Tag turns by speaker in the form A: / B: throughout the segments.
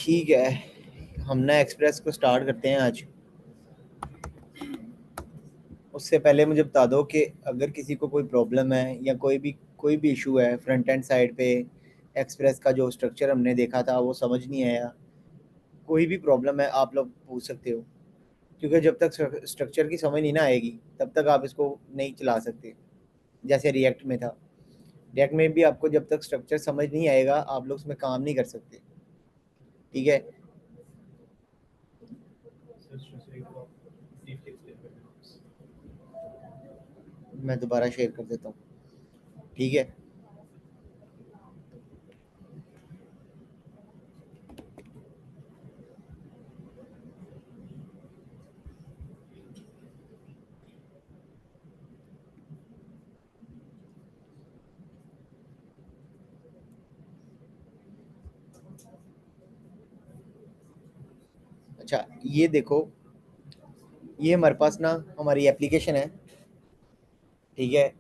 A: ठीक है, हम ना एक्सप्रेस को स्टार्ट करते हैं आज। उससे पहले मुझे बता दो कि अगर किसी को कोई प्रॉब्लम है या कोई भी इशू है फ्रंट एंड साइड पे, एक्सप्रेस का जो स्ट्रक्चर हमने देखा था वो समझ नहीं आया, कोई भी प्रॉब्लम है आप लोग पूछ सकते हो। क्योंकि जब तक स्ट्रक्चर की समझ नहीं ना आएगी तब तक आप इसको नहीं चला सकते। जैसे रिएक्ट में था, रिएक्ट में भी आपको जब तक स्ट्रक्चर समझ नहीं आएगा आप लोग उसमें काम नहीं कर सकते। ठीक है, मैं दोबारा शेयर कर देता हूँ। ठीक है, अच्छा ये देखो, ये हमारे पास ना हमारी एप्लीकेशन है। ठीक है,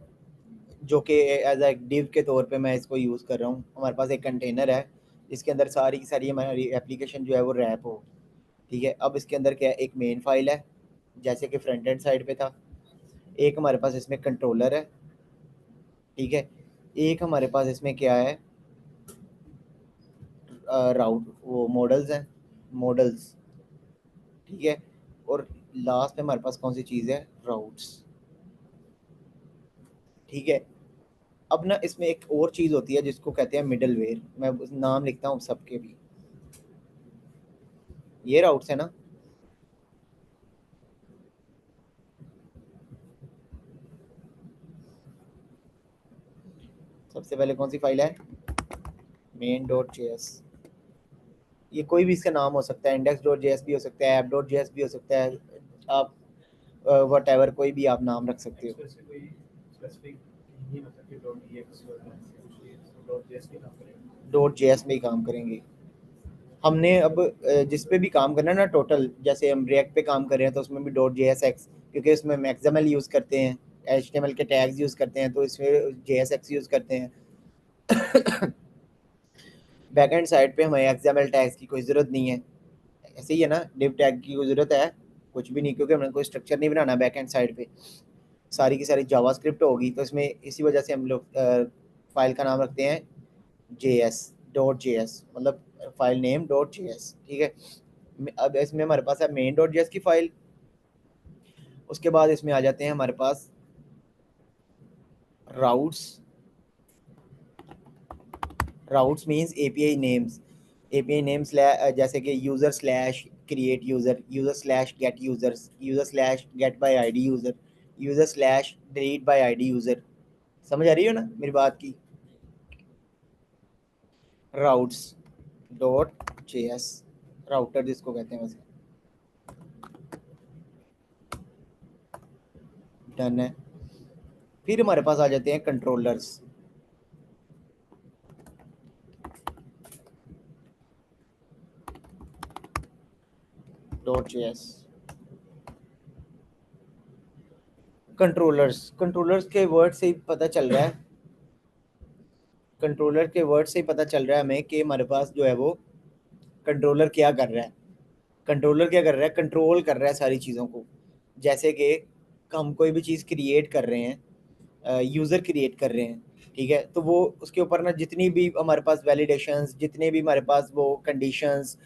A: जो कि एज ए डिव के तौर पे मैं इसको यूज़ कर रहा हूँ। हमारे पास एक कंटेनर है जिसके अंदर सारी की सारी हमारी एप्लीकेशन जो है वो रैप हो। ठीक है, अब इसके अंदर क्या है, एक मेन फाइल है जैसे कि फ्रंट एंड साइड पे था। एक हमारे पास इसमें कंट्रोलर है। ठीक है, एक हमारे पास इसमें क्या है, राउट वो मॉडल्स हैं, मॉडल्स। ठीक है, और लास्ट में हमारे पास कौन सी चीज़ है, राउट्स। ठीक है, अब ना इसमें एक और चीज़ होती है जिसको कहते हैं मिडल वेयर। मैं नाम लिखता हूँ सबके भी। ये राउट्स है ना, सबसे पहले कौन सी फाइल है, मेन डॉट जे एस। ये कोई भी इसका नाम हो सकता है, इंडेक्स डॉट जे एस भी हो सकता है, ऐप डॉट जे एस भी हो सकता है। आप वट एवर कोई भी आप नाम रख सकते हो। डॉट जे एस में ही काम करेंगे। हमने अब जिस पे भी काम करना है ना, टोटल जैसे हम रिएक्ट पे काम कर रहे हैं तो उसमें भी डॉट जे एस एक्स, क्योंकि उसमें हम एक्सएमएल यूज़ करते हैं, एच टी एम एल के टैग्स यूज़ करते हैं, तो इसमें जे एस एक्स यूज़ करते हैं। बैक एंड साइड पे हमें एक्सएमएल टैग्स की कोई ज़रूरत नहीं है। ऐसे ही है ना, डिव टैग की कोई ज़रूरत है कुछ भी नहीं, क्योंकि हमने कोई स्ट्रक्चर नहीं बनाना बैक एंड साइड पे। सारी की सारी जावास्क्रिप्ट होगी, तो इसमें इसी वजह से हम लोग फाइल का नाम रखते हैं J S dot J S, मतलब file name dot J S. ठीक है, अब इसमें हमारे पास है मेन डॉट जे एस की फाइल। उसके बाद इसमें आ जाते हैं हमारे पास routes. Routes means API names. API names जैसे कि user slash create user, user slash get users, user slash get by ID user, user slash delete by ID user. समझ आ रही हो ना मेरी बात की। Routes dot J S, router जिसको कहते हैं वैसे। डन है। फिर हमारे पास आ जाते हैं controllers dot J S. Controllers, controllers के वर्ड से ही पता चल रहा है, कंट्रोलर के वर्ड से ही पता चल रहा है हमें कि हमारे पास जो है वो कंट्रोलर क्या कर रहा है। कंट्रोलर क्या कर रहा है, कंट्रोल कर रहा है सारी चीज़ों को। जैसे कि हम कोई भी चीज़ क्रिएट कर रहे हैं, यूज़र क्रिएट कर रहे हैं। ठीक है, तो वो उसके ऊपर ना जितनी भी हमारे पास वैलिडेशंस, जितने भी हमारे पास वो कंडीशंस,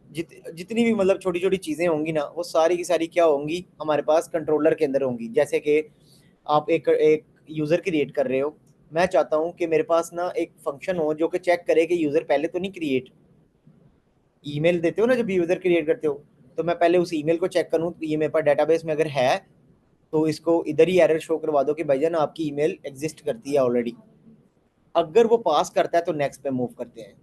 A: जितनी भी मतलब छोटी छोटी चीज़ें होंगी ना, वो सारी की सारी क्या होंगी हमारे पास कंट्रोलर के अंदर होंगी। जैसे कि आप एक यूज़र क्रिएट कर रहे हो, मैं चाहता हूँ कि मेरे पास ना एक फंक्शन हो जो कि चेक करे कि यूज़र पहले तो नहीं क्रिएट, ईमेल देते हो ना जब यूज़र क्रिएट करते हो, तो मैं पहले उस ईमेल को चेक करूँ ये मेरे पास डेटाबेस में अगर है तो इसको इधर ही एरर शो करवा दो कि भाईजान आपकी ईमेल एग्जिस्ट करती है ऑलरेडी। अगर वो पास करता है तो नेक्स्ट पे मूव करते हैं।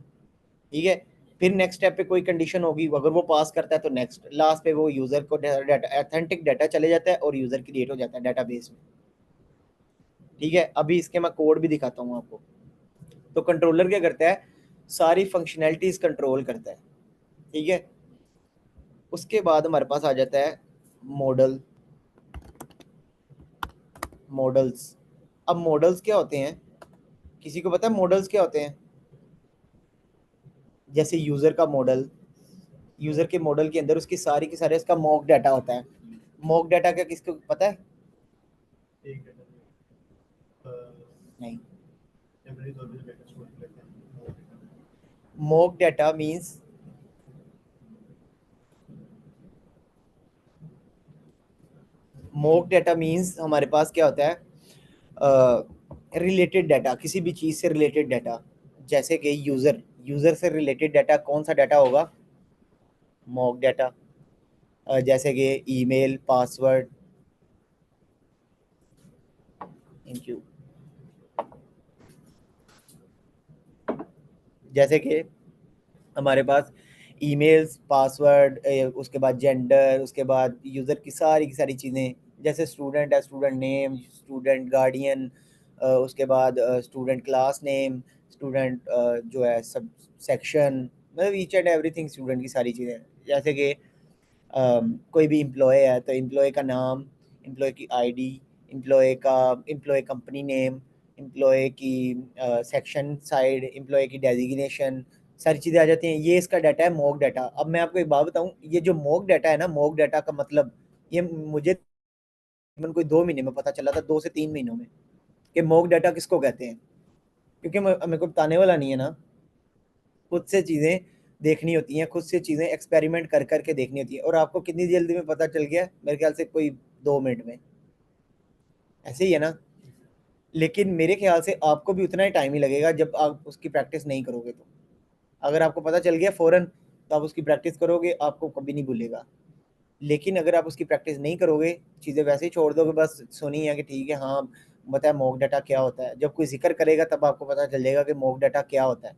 A: ठीक है, फिर नेक्स्ट स्टेप पे कोई कंडीशन होगी, अगर वो पास करता है तो नेक्स्ट, लास्ट पे वो यूज़र को डाटा ऑथेंटिक डाटा चले जाता है और यूज़र क्रिएट हो जाता है डाटाबेस में। ठीक है, अभी इसके मैं कोड भी दिखाता हूँ आपको। तो कंट्रोलर क्या करता है, सारी फंक्शनैलिटीज कंट्रोल करता है। ठीक है, उसके बाद हमारे पास आ जाता है मॉडल, मॉडल्स। अब मॉडल्स क्या होते हैं, किसी को पता है मॉडल्स क्या होते हैं? जैसे यूज़र का मॉडल, यूजर के मॉडल के अंदर उसकी सारी की सारे उसका मॉक डाटा होता है। मॉक डाटा का किसको पता है? नहीं। Mock data means mock data means हमारे पास क्या होता है, रिलेटेड डाटा, किसी भी चीज से रिलेटेड डाटा। जैसे कि यूजर से रिलेटेड डाटा कौन सा डाटा होगा? Mock data. जैसे कि ईमेल, पासवर्ड। Thank you. जैसे कि हमारे पास ईमेल्स, पासवर्ड, उसके बाद जेंडर, उसके बाद यूज़र की सारी चीज़ें। जैसे स्टूडेंट है, स्टूडेंट नेम, स्टूडेंट गार्डियन, उसके बाद स्टूडेंट क्लास नेम, स्टूडेंट जो है सब सेक्शन, मतलब ईच एंड एवरीथिंग स्टूडेंट की सारी चीज़ें। जैसे कि कोई भी एम्प्लॉय है तो एम्प्लॉय का नाम, एम्प्लॉय की ID, employee company name, employee की सेक्शन साइड, एम्प्लॉय की डेजिग्नेशन, सारी चीज़ें आ जाती हैं। ये इसका डाटा है मॉक डाटा। अब मैं आपको एक बात बताऊं, ये जो मॉक डाटा है ना, मॉक डाटा का मतलब ये मुझे तकरीबन कोई 2 महीने में पता चला था, 2 से 3 महीनों में, कि मॉक डाटा किसको कहते हैं। क्योंकि मेरे को बताने वाला नहीं है ना, खुद से चीज़ें देखनी होती हैं, खुद से चीज़ें एक्सपेरिमेंट कर करके देखनी होती हैं। और आपको कितनी जल्दी में पता चल गया? मेरे ख्याल से कोई 2 मिनट में। ऐसे ही है ना? लेकिन मेरे ख्याल से आपको भी उतना ही टाइम ही लगेगा जब आप उसकी प्रैक्टिस नहीं करोगे तो। अगर आपको पता चल गया फ़ौरन तो आप उसकी प्रैक्टिस करोगे, आपको कभी नहीं भूलेगा। लेकिन अगर आप उसकी प्रैक्टिस नहीं करोगे, चीज़ें वैसे ही छोड़ दोगे, बस सुनी है कि ठीक है हाँ बताया मॉक डाटा क्या होता है, जब कोई जिक्र करेगा तब आपको पता चल जाएगा कि मॉक डाटा क्या होता है।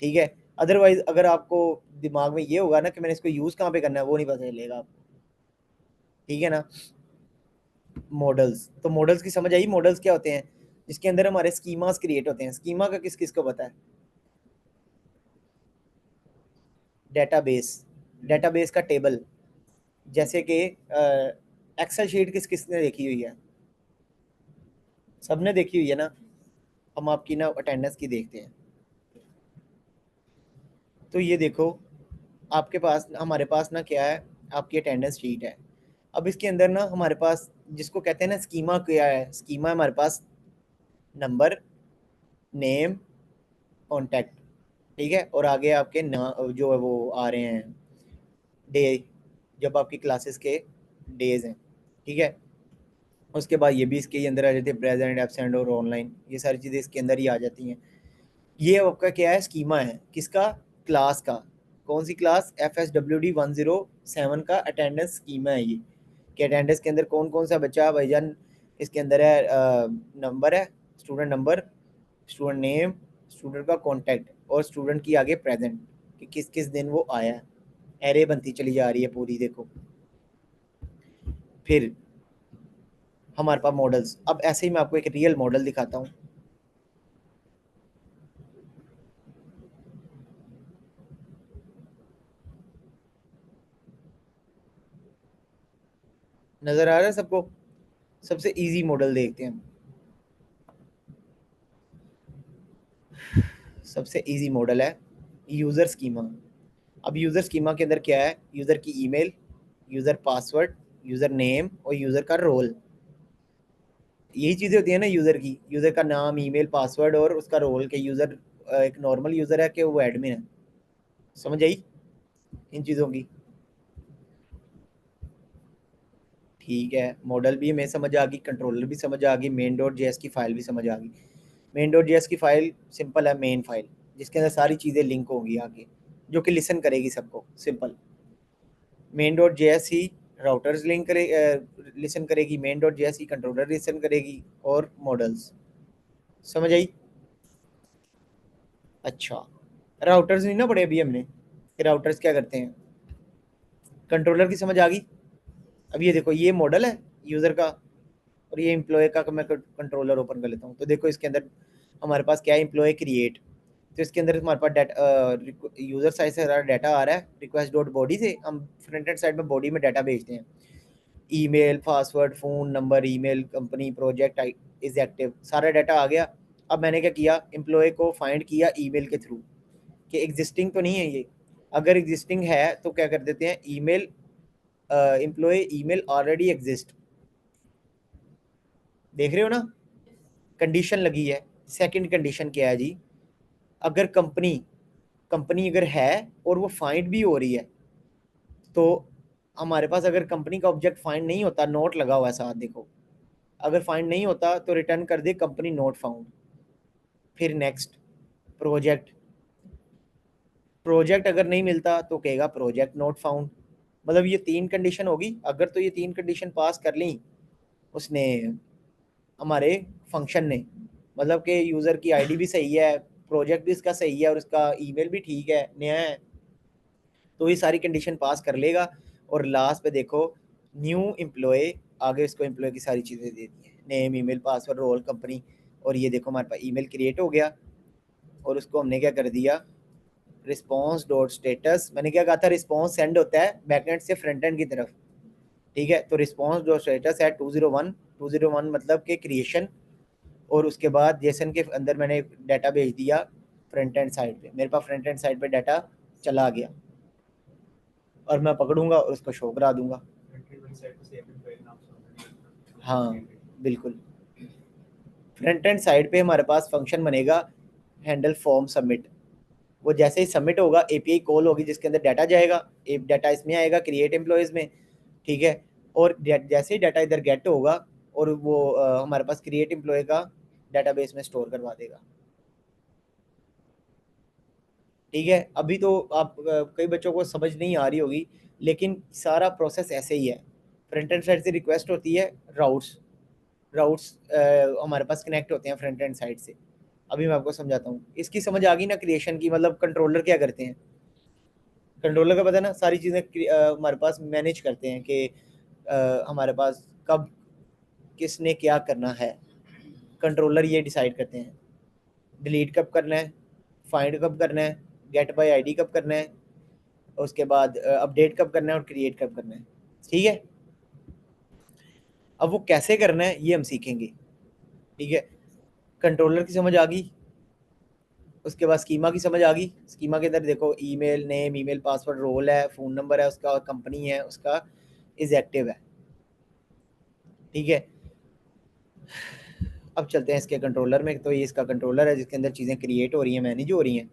A: ठीक है? अदरवाइज अगर आपको दिमाग में ये होगा ना कि मैंने इसको यूज़ कहाँ पे करना है, वो नहीं पता चलेगा आपको। ठीक है ना? मॉडल्स, तो मॉडल्स की समझ आई? मॉडल्स क्या होते हैं? जिसके अंदर हमारे स्कीमास क्रिएट होते हैं। स्कीमा का किस किस को पता है? डेटाबेस। डेटाबेस का टेबल। जैसे कि एक्सेल शीट किस किसने देखी हुई है? सबने देखी हुई है ना? हम आपकी ना अटेंडेंस की देखते हैं। तो ये देखो, आपके पास हमारे पास ना क्या है, आपकी अटेंडेंस शीट है। अब इसके अंदर ना हमारे पास जिसको कहते हैं ना स्कीमा, क्या है स्कीमा? हमारे पास नंबर, नेम, कॉन्टैक्ट। ठीक है? और आगे आपके ना जो है वो आ रहे हैं डे, जब आपकी क्लासेस के डेज हैं। ठीक है? उसके बाद ये भी इसके ही अंदर आ जाती है, प्रेजेंट, एब्सेंट और ऑनलाइन, ये सारी चीज़ें इसके अंदर ही आ जाती हैं। ये आपका क्या है? स्कीमा है। किसका? क्लास का। कौन सी क्लास? FSWD 107 का अटेंडेंस स्कीमा है ये, कि अटेंडेंस के अंदर कौन कौन सा बच्चा भाईजान इसके अंदर है। नंबर है, student number, student name, student का कॉन्टैक्ट और स्टूडेंट की आगे प्रेजेंट, कि किस किस दिन वो आया है। एरे बनती चली जा रही है पूरी, देखो। फिर हमारे पास मॉडल्स। अब ऐसे ही मैं आपको एक रियल मॉडल दिखाता हूँ। नज़र आ रहा है सबको? सबसे इजी मॉडल देखते हैं हम। सबसे इजी मॉडल है यूज़र स्कीमा। अब यूज़र स्कीमा के अंदर क्या है? यूज़र की email, user password, user name और यूज़र का रोल। यही चीज़ें होती है ना यूज़र की, यूज़र का नाम, ईमेल, पासवर्ड और उसका रोल, के यूज़र एक नॉर्मल यूज़र है कि वो एडमिन है। समझ आई इन चीज़ों की? ठीक है, मॉडल भी हमें समझ आ गई, कंट्रोलर भी समझ आ गई, मेन डॉट जेएस की फ़ाइल भी समझ आ गई। मेन डॉट जेएस की फ़ाइल सिंपल है, मेन फाइल जिसके अंदर सारी चीज़ें लिंक होंगी आगे, जो कि लिसन करेगी सबको। सिंपल। मेन डॉट जेएस ही राउटर्स लिंक करे, लिसन करेगी। मेन डॉट जेएस ही कंट्रोलर लिसन करेगी और मॉडल्स। समझ आई? अच्छा, राउटर्स नहीं ना पढ़े अभी हमने, कि राउटर्स क्या करते हैं। कंट्रोलर की समझ आ गई? अब ये देखो, ये मॉडल है यूज़र का और ये एम्प्लॉय का। मैं कंट्रोलर ओपन कर लेता हूँ तो देखो इसके अंदर हमारे पास क्या है, एम्प्लॉय क्रिएट। तो इसके अंदर हमारे पास डाटा, यूज़र साइड से सारा डाटा आ रहा है, रिक्वेस्ट डॉट बॉडी से हम फ्रंट एंड साइड में बॉडी में डाटा भेजते हैं। Email, password, phone number, email, company, project is active, सारा डाटा आ गया। अब मैंने क्या किया, एम्प्लॉय को फाइंड किया ईमेल के थ्रू, कि एग्जिस्टिंग तो नहीं है ये। अगर एग्जिस्टिंग है तो क्या कर देते हैं, email employee email already exist. देख रहे हो ना, कंडीशन लगी है। सेकंड कंडीशन क्या है जी, अगर कंपनी कंपनी अगर है और वो फाइंड भी हो रही है, तो हमारे पास अगर कंपनी का ऑब्जेक्ट फाइंड नहीं होता, नोट लगा हुआ है साथ देखो, अगर फाइंड नहीं होता तो रिटर्न कर दे कंपनी नोट फाउंड। फिर नेक्स्ट, प्रोजेक्ट प्रोजेक्ट अगर नहीं मिलता तो कहेगा प्रोजेक्ट नोट फाउंड। मतलब ये तीन कंडीशन होगी। अगर तो ये तीन कंडीशन पास कर ली उसने, हमारे फंक्शन ने, मतलब कि यूज़र की आईडी भी सही है, प्रोजेक्ट भी इसका सही है और इसका ईमेल भी ठीक है, नया है, तो ये सारी कंडीशन पास कर लेगा। और लास्ट पे देखो, न्यू एम्प्लॉय, आगे इसको एम्प्लॉय की सारी चीज़ें दे दी हैं, name email password role company. और ये देखो हमारे पास ईमेल क्रिएट हो गया और उसको हमने क्या कर दिया, रिस्पॉन्स डॉट स्टेटस। मैंने क्या कहा था, रिस्पॉन्स सेंड होता है बैकएंड से फ्रंट एंड की तरफ, ठीक है। तो रिस्पॉन्स डॉट स्टेटस है 201, 201 मतलब के क्रिएशन। और उसके बाद जेसन के अंदर मैंने डाटा भेज दिया फ्रंट एंड साइड पे, मेरे पास फ्रंट एंड साइड पे डाटा चला गया और मैं पकड़ूंगा और उसको शो करा दूंगा। हाँ बिल्कुल। फ्रंट एंड साइड पे हमारे पास फंक्शन बनेगा हैंडल फॉर्म सबमिट। वो जैसे ही सबमिट होगा एपीआई कॉल होगी जिसके अंदर डाटा जाएगा, एक डाटा इसमें आएगा क्रिएट एम्प्लॉयज़ में, ठीक है। और जैसे ही डाटा इधर गेट होगा और वो हमारे पास क्रिएट एम्प्लॉय का डाटाबेस में स्टोर करवा देगा, ठीक है। अभी तो आप कई बच्चों को समझ नहीं आ रही होगी, लेकिन सारा प्रोसेस ऐसे ही है। फ्रंट एंड साइड से रिक्वेस्ट होती है, राउट्स राउट्स हमारे पास कनेक्ट होते हैं फ्रंट एंड साइड से। अभी मैं आपको समझाता हूँ, इसकी समझ आ गई ना क्रिएशन की, मतलब कंट्रोलर क्या करते हैं। कंट्रोलर का पता है ना, सारी चीज़ें हमारे पास मैनेज करते हैं कि हमारे पास कब किसने क्या करना है। कंट्रोलर ये डिसाइड करते हैं डिलीट कब करना है, फाइंड कब करना है, गेट बाय आईडी कब करना है, उसके बाद अपडेट कब करना है और क्रिएट कब करना है, ठीक है। अब वो कैसे करना है ये हम सीखेंगे, ठीक है। कंट्रोलर की समझ आ गई, उसके बाद स्कीमा की समझ आ गई। स्कीमा के अंदर देखो email name, email password, role है, फ़ोन नंबर है उसका, कंपनी है उसका, इज एक्टिव है, ठीक है। अब चलते हैं इसके कंट्रोलर में। तो ये इसका कंट्रोलर है जिसके अंदर चीज़ें क्रिएट हो रही हैं, मैनेज हो रही हैं।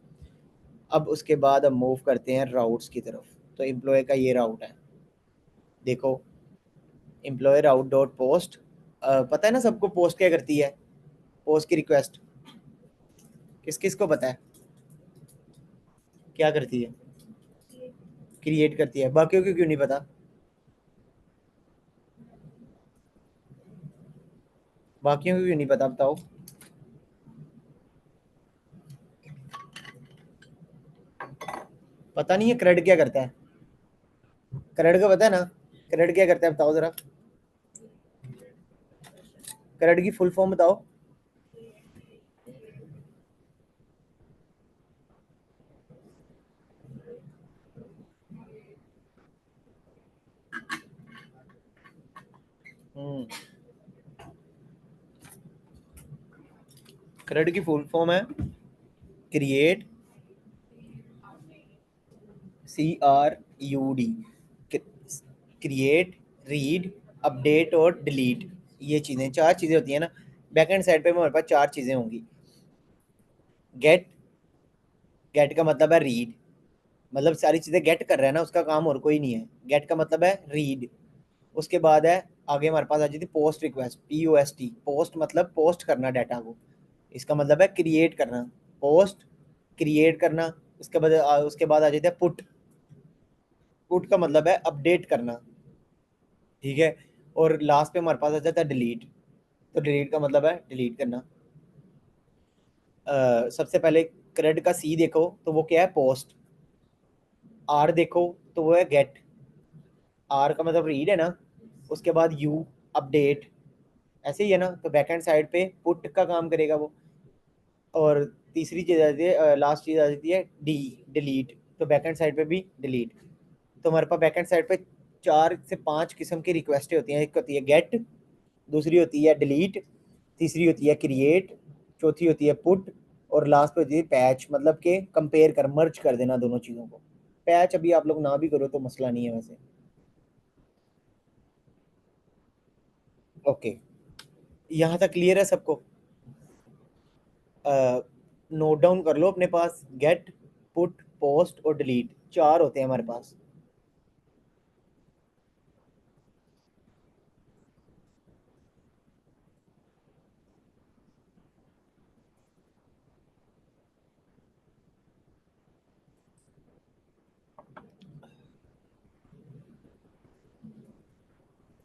A: अब उसके बाद हम मूव करते हैं राउट्स की तरफ। तो एम्प्लॉय का ये राउट है, देखो एम्प्लॉय राउट डॉट पोस्ट। पता है ना सबको पोस्ट क्या करती है, पोस्ट की रिक्वेस्ट किस किस को पता है क्या करती है, क्रिएट करती है। बाकियों को क्यों नहीं पता, बाकियों को क्यों नहीं पता बताओ। पता नहीं है क्रेड क्या करता है, क्रेड का पता है ना, क्रेड क्या करता है बताओ जरा, क्रेड की फुल फॉर्म बताओ। क्रेड की फुल फॉर्म है create, CRUD, create, read, update और डिलीट। ये चीज़ें चार चीज़ें होती हैं ना, बैक एंड साइड पे हमारे पास चार चीज़ें होंगी। गेट, गेट का मतलब है रीड, मतलब सारी चीज़ें गेट कर रहा है ना, उसका काम और कोई नहीं है। गेट का मतलब है रीड। उसके बाद है आगे हमारे पास आ जाती है पोस्ट रिक्वेस्ट, POST, पोस्ट मतलब पोस्ट करना डाटा को, इसका मतलब है क्रिएट करना, पोस्ट क्रिएट करना। उसके बाद आ जाता है पुट, पुट का मतलब है अपडेट करना, ठीक है। और लास्ट पे हमारे पास आ जाता है डिलीट, तो डिलीट का मतलब है डिलीट करना। सबसे पहले क्रेड का C देखो तो वो क्या है, पोस्ट। R देखो तो वो है गेट, R का मतलब रीड है ना। उसके बाद U, अपडेट, ऐसे ही है ना। तो बैक एंड साइड पे पुट का काम करेगा वो। और तीसरी चीज़ आ जाती है, लास्ट चीज़ आ जाती है D, डिलीट। तो बैक एंड साइड पे भी डिलीट। तो हमारे पास बैक एंड साइड पे 4 से 5 किस्म की रिक्वेस्टें होती हैं। एक होती है गेट, दूसरी होती है डिलीट, तीसरी होती है क्रिएट, चौथी होती है पुट, और लास्ट पे होती है पैच, मतलब कि कंपेयर कर, मर्ज कर देना दोनों चीज़ों को। पैच अभी आप लोग ना भी करो तो मसला नहीं है वैसे। ओके, यहाँ तक क्लियर है सबको? नोट डाउन कर लो अपने पास, गेट, पुट, पोस्ट और डिलीट, चार होते हैं हमारे पास।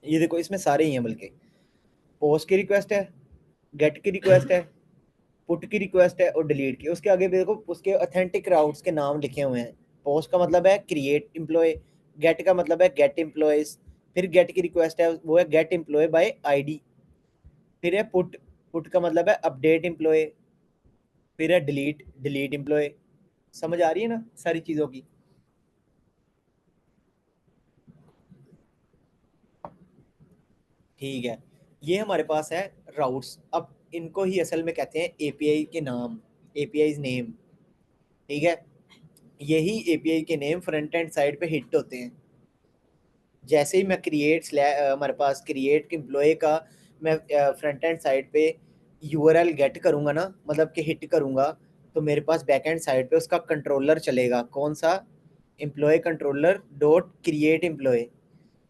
A: ये देखो इसमें सारे ही हैं, बल्कि पोस्ट की रिक्वेस्ट है, गेट की रिक्वेस्ट है, पुट की रिक्वेस्ट है और डिलीट की। उसके आगे भी देखो उसके ऑथेंटिक राउट्स के नाम लिखे हुए हैं। पोस्ट का मतलब है क्रिएट एम्प्लॉय, गेट का मतलब है गेट एम्प्लॉयज, फिर गेट की रिक्वेस्ट है वो है गेट एम्प्लॉय बाय आईडी, फिर है पुट, पुट का मतलब है अपडेट एम्प्लॉय, फिर है डिलीट, डिलीट एम्प्लॉय। समझ आ रही है ना सारी चीज़ों की? ठीक है, ये हमारे पास है राउट्स। अब इनको ही असल में कहते हैं एपीआई के नाम, एपीआई नेम। ठीक है, यही एपीआई के नेम फ्रंट एंड साइड पे हिट होते हैं। जैसे ही मैं हमारे पास क्रिएट एम्प्लॉय का मैं फ्रंट एंड साइड पे यूआरएल गेट करूंगा ना, मतलब कि हिट करूंगा, तो मेरे पास बैक एंड साइड पे उसका कंट्रोलर चलेगा। कौन सा? Employee controller dot create employee.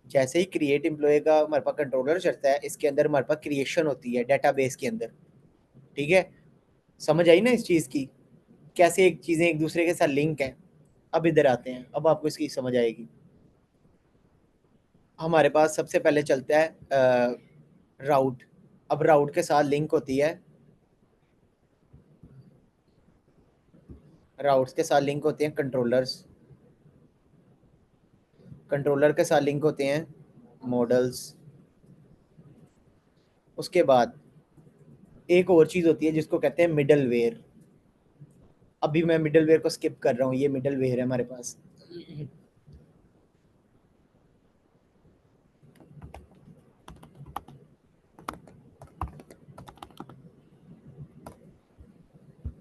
A: जैसे ही क्रिएट एम्प्लॉय का हमारे पास कंट्रोलर चलता है, इसके अंदर हमारे पास क्रिएशन होती है डेटाबेस के अंदर। ठीक है, समझ आई ना इस चीज़ की, कैसे एक चीज़ें एक दूसरे के साथ लिंक हैं? अब इधर आते हैं, अब आपको इसकी समझ आएगी। हमारे पास सबसे पहले चलता है राउट। अब राउट के साथ लिंक होती है, राउट्स के साथ लिंक होते हैं कंट्रोलर्स, कंट्रोलर के साथ लिंक होते हैं मॉडल्स। उसके बाद एक और चीज़ होती है जिसको कहते हैं मिडल वेयर। अभी मैं मिडल वेयर को स्किप कर रहा हूँ, ये मिडल वेयर है हमारे पास।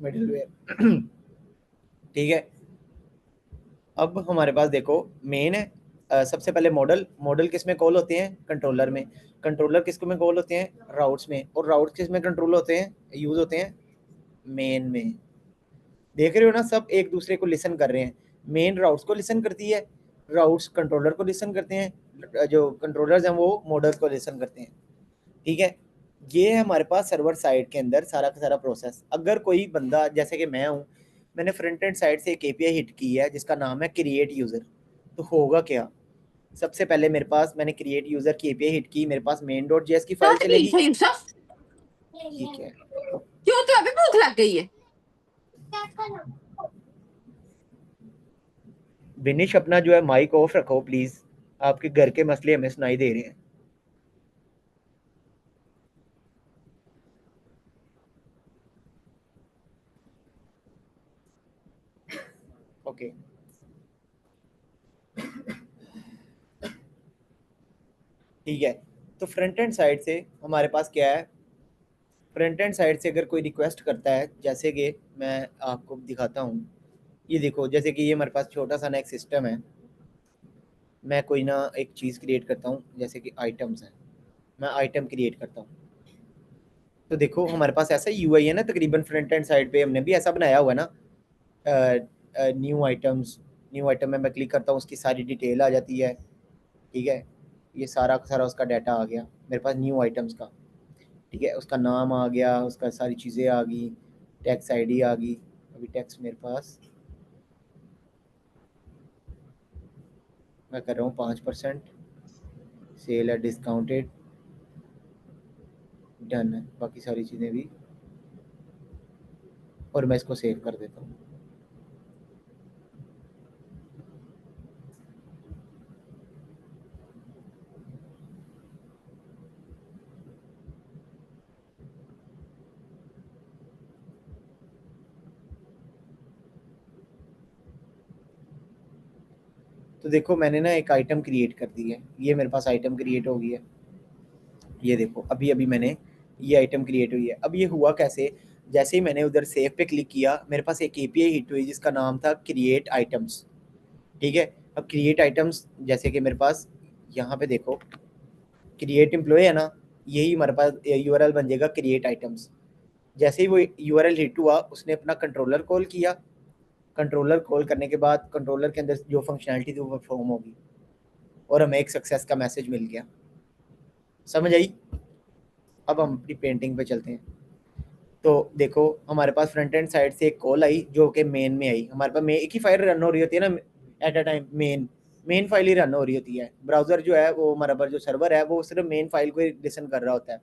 A: मिडल वेयर ठीक है, अब हमारे पास देखो मेन है। सबसे पहले मॉडल, मॉडल किस में कॉल होते हैं? कंट्रोलर में। कंट्रोलर किस में कॉल होते हैं? राउट्स में। और राउट्स किस में कंट्रोल होते हैं, यूज होते हैं? मेन में। देख रहे हो ना, सब एक दूसरे को लिसन कर रहे हैं। मेन राउट्स को लिसन करती है, राउट्स कंट्रोलर को लिसन करते हैं, जो कंट्रोलर्स हैं वो मॉडल्स को लिसन करते हैं। ठीक है, ये है हमारे पास सर्वर साइड के अंदर सारा का सारा प्रोसेस। अगर कोई बंदा जैसे कि मैं हूँ, मैंने फ्रंट एंड साइड से एक एपीआई हिट की है जिसका नाम है क्रिएट यूज़र, तो होगा क्या? सबसे पहले मेरे पास, मैंने क्रिएट यूज़र की एपीआई हिट की, मेरे पास मेन डॉट जेएस की फाइल चलेगी।
B: यूसुफ,
A: ठीक है,
B: क्यों तो अभी भूख लग गई है?
A: बिनिश अपना जो है माइक ऑफ रखो प्लीज, आपके घर के मसले हमें सुनाई दे रहे हैं। ओके, ठीक है, तो फ्रंट एंड साइड से हमारे पास क्या है? फ्रंट एंड साइड से अगर कोई रिक्वेस्ट करता है, जैसे कि मैं आपको दिखाता हूँ, ये देखो, जैसे कि ये हमारे पास छोटा सा ना एक सिस्टम है। मैं कोई ना एक चीज़ क्रिएट करता हूँ, जैसे कि आइटम्स है, मैं आइटम क्रिएट करता हूँ। तो देखो हमारे पास ऐसा यूआई है ना, तकरीबन फ्रंट एंड साइड पे हमने भी ऐसा बनाया हुआ है ना। न्यू आइटम्स, न्यू आइटम में मैं क्लिक करता हूँ, उसकी सारी डिटेल आ जाती है। ठीक है, ये सारा का सारा उसका डाटा आ गया मेरे पास न्यू आइटम्स का। ठीक है, उसका नाम आ गया, उसका सारी चीज़ें आ गई, टैक्स आईडी आ गई। अभी टैक्स मेरे पास मैं कर रहा हूँ 5%, सेल है डिस्काउंटेड, डन है बाकी सारी चीज़ें भी, और मैं इसको सेव कर देता हूँ। तो देखो मैंने ना एक आइटम क्रिएट कर दी है, ये मेरे पास आइटम क्रिएट हो गई है। ये देखो अभी अभी मैंने ये आइटम क्रिएट हुई है। अब ये हुआ कैसे? जैसे ही मैंने उधर सेव पे क्लिक किया, मेरे पास एक एपीआई हिट हुई जिसका नाम था क्रिएट आइटम्स। ठीक है। अब क्रिएट आइटम्स, जैसे कि मेरे पास यहाँ पे देखो क्रिएट एम्प्लॉय है ना, यही हमारे पास यूआरएल बन जाएगा क्रिएट आइटम्स। जैसे ही वो यूआरएल हिट हुआ, उसने अपना कंट्रोलर कॉल किया। कंट्रोलर कॉल करने के बाद कंट्रोलर के अंदर जो फंक्शनैलिटी थी वो परफॉर्म होगी और हमें एक सक्सेस का मैसेज मिल गया। समझ आई? अब हम अपनी पेंटिंग पे चलते हैं। तो देखो हमारे पास फ्रंट एंड साइड से एक कॉल आई जो कि मेन में आई। हमारे पास एक ही फाइल रन हो रही होती है ना at a time, main file he run हो रही होती है। ब्राउजर जो है वो हमारा जो सर्वर है वो सिर्फ मेन फाइल को ही लिसन कर रहा होता है।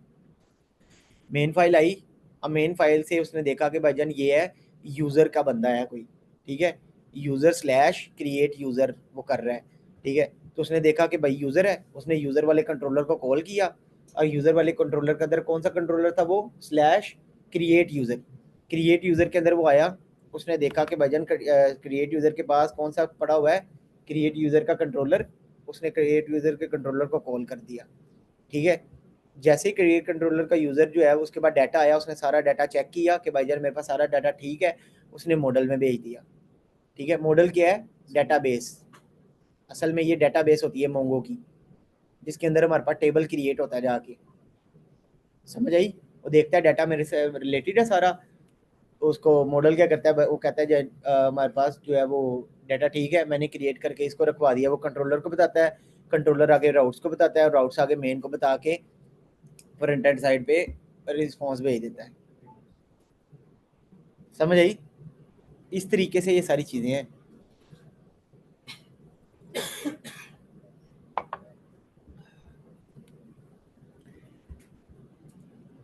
A: मेन फाइल आई। अब मेन फाइल से उसने देखा कि भाईजान ये है यूज़र का बंदा है कोई, ठीक है, यूज़र स्लैश क्रिएट यूज़र वो कर रहा है, ठीक है। तो उसने देखा कि भाई यूज़र है, उसने यूज़र वाले कंट्रोलर को कॉल किया। और यूज़र वाले कंट्रोलर के अंदर कौन सा कंट्रोलर था, वो slash create user. Create user के अंदर वो आया। उसने देखा कि भाईजान क्रिएट यूज़र के पास कौन सा पड़ा हुआ है, क्रिएट यूज़र का कंट्रोलर। उसने क्रिएट यूज़र के कंट्रोलर को कॉल कर दिया, ठीक है। जैसे ही क्रिएट कंट्रोलर का यूज़र जो है उसके बाद डाटा आया, उसने सारा डाटा चेक किया कि भाईजान मेरे पास सारा डाटा ठीक है। उसने मॉडल में भेज दिया, ठीक है। मॉडल क्या है? डाटाबेस। असल में ये डाटाबेस होती है मोंगो की, जिसके अंदर हमारे पास टेबल क्रिएट होता है जाके। समझ आई? वो देखता है डाटा मेरे से रिलेटेड है सारा। तो उसको मॉडल क्या करता है, वो कहता है हमारे पास जो है वो डाटा ठीक है, मैंने क्रिएट करके इसको रखवा दिया। वो कंट्रोलर को बताता है, कंट्रोलर आगे राउट्स को बताता है और राउट्स आगे मेन को बता के फ्रंट एंड साइड पे रिस्पॉन्स भेज देता है। समझ आई? इस तरीके से ये सारी चीज़ें हैं।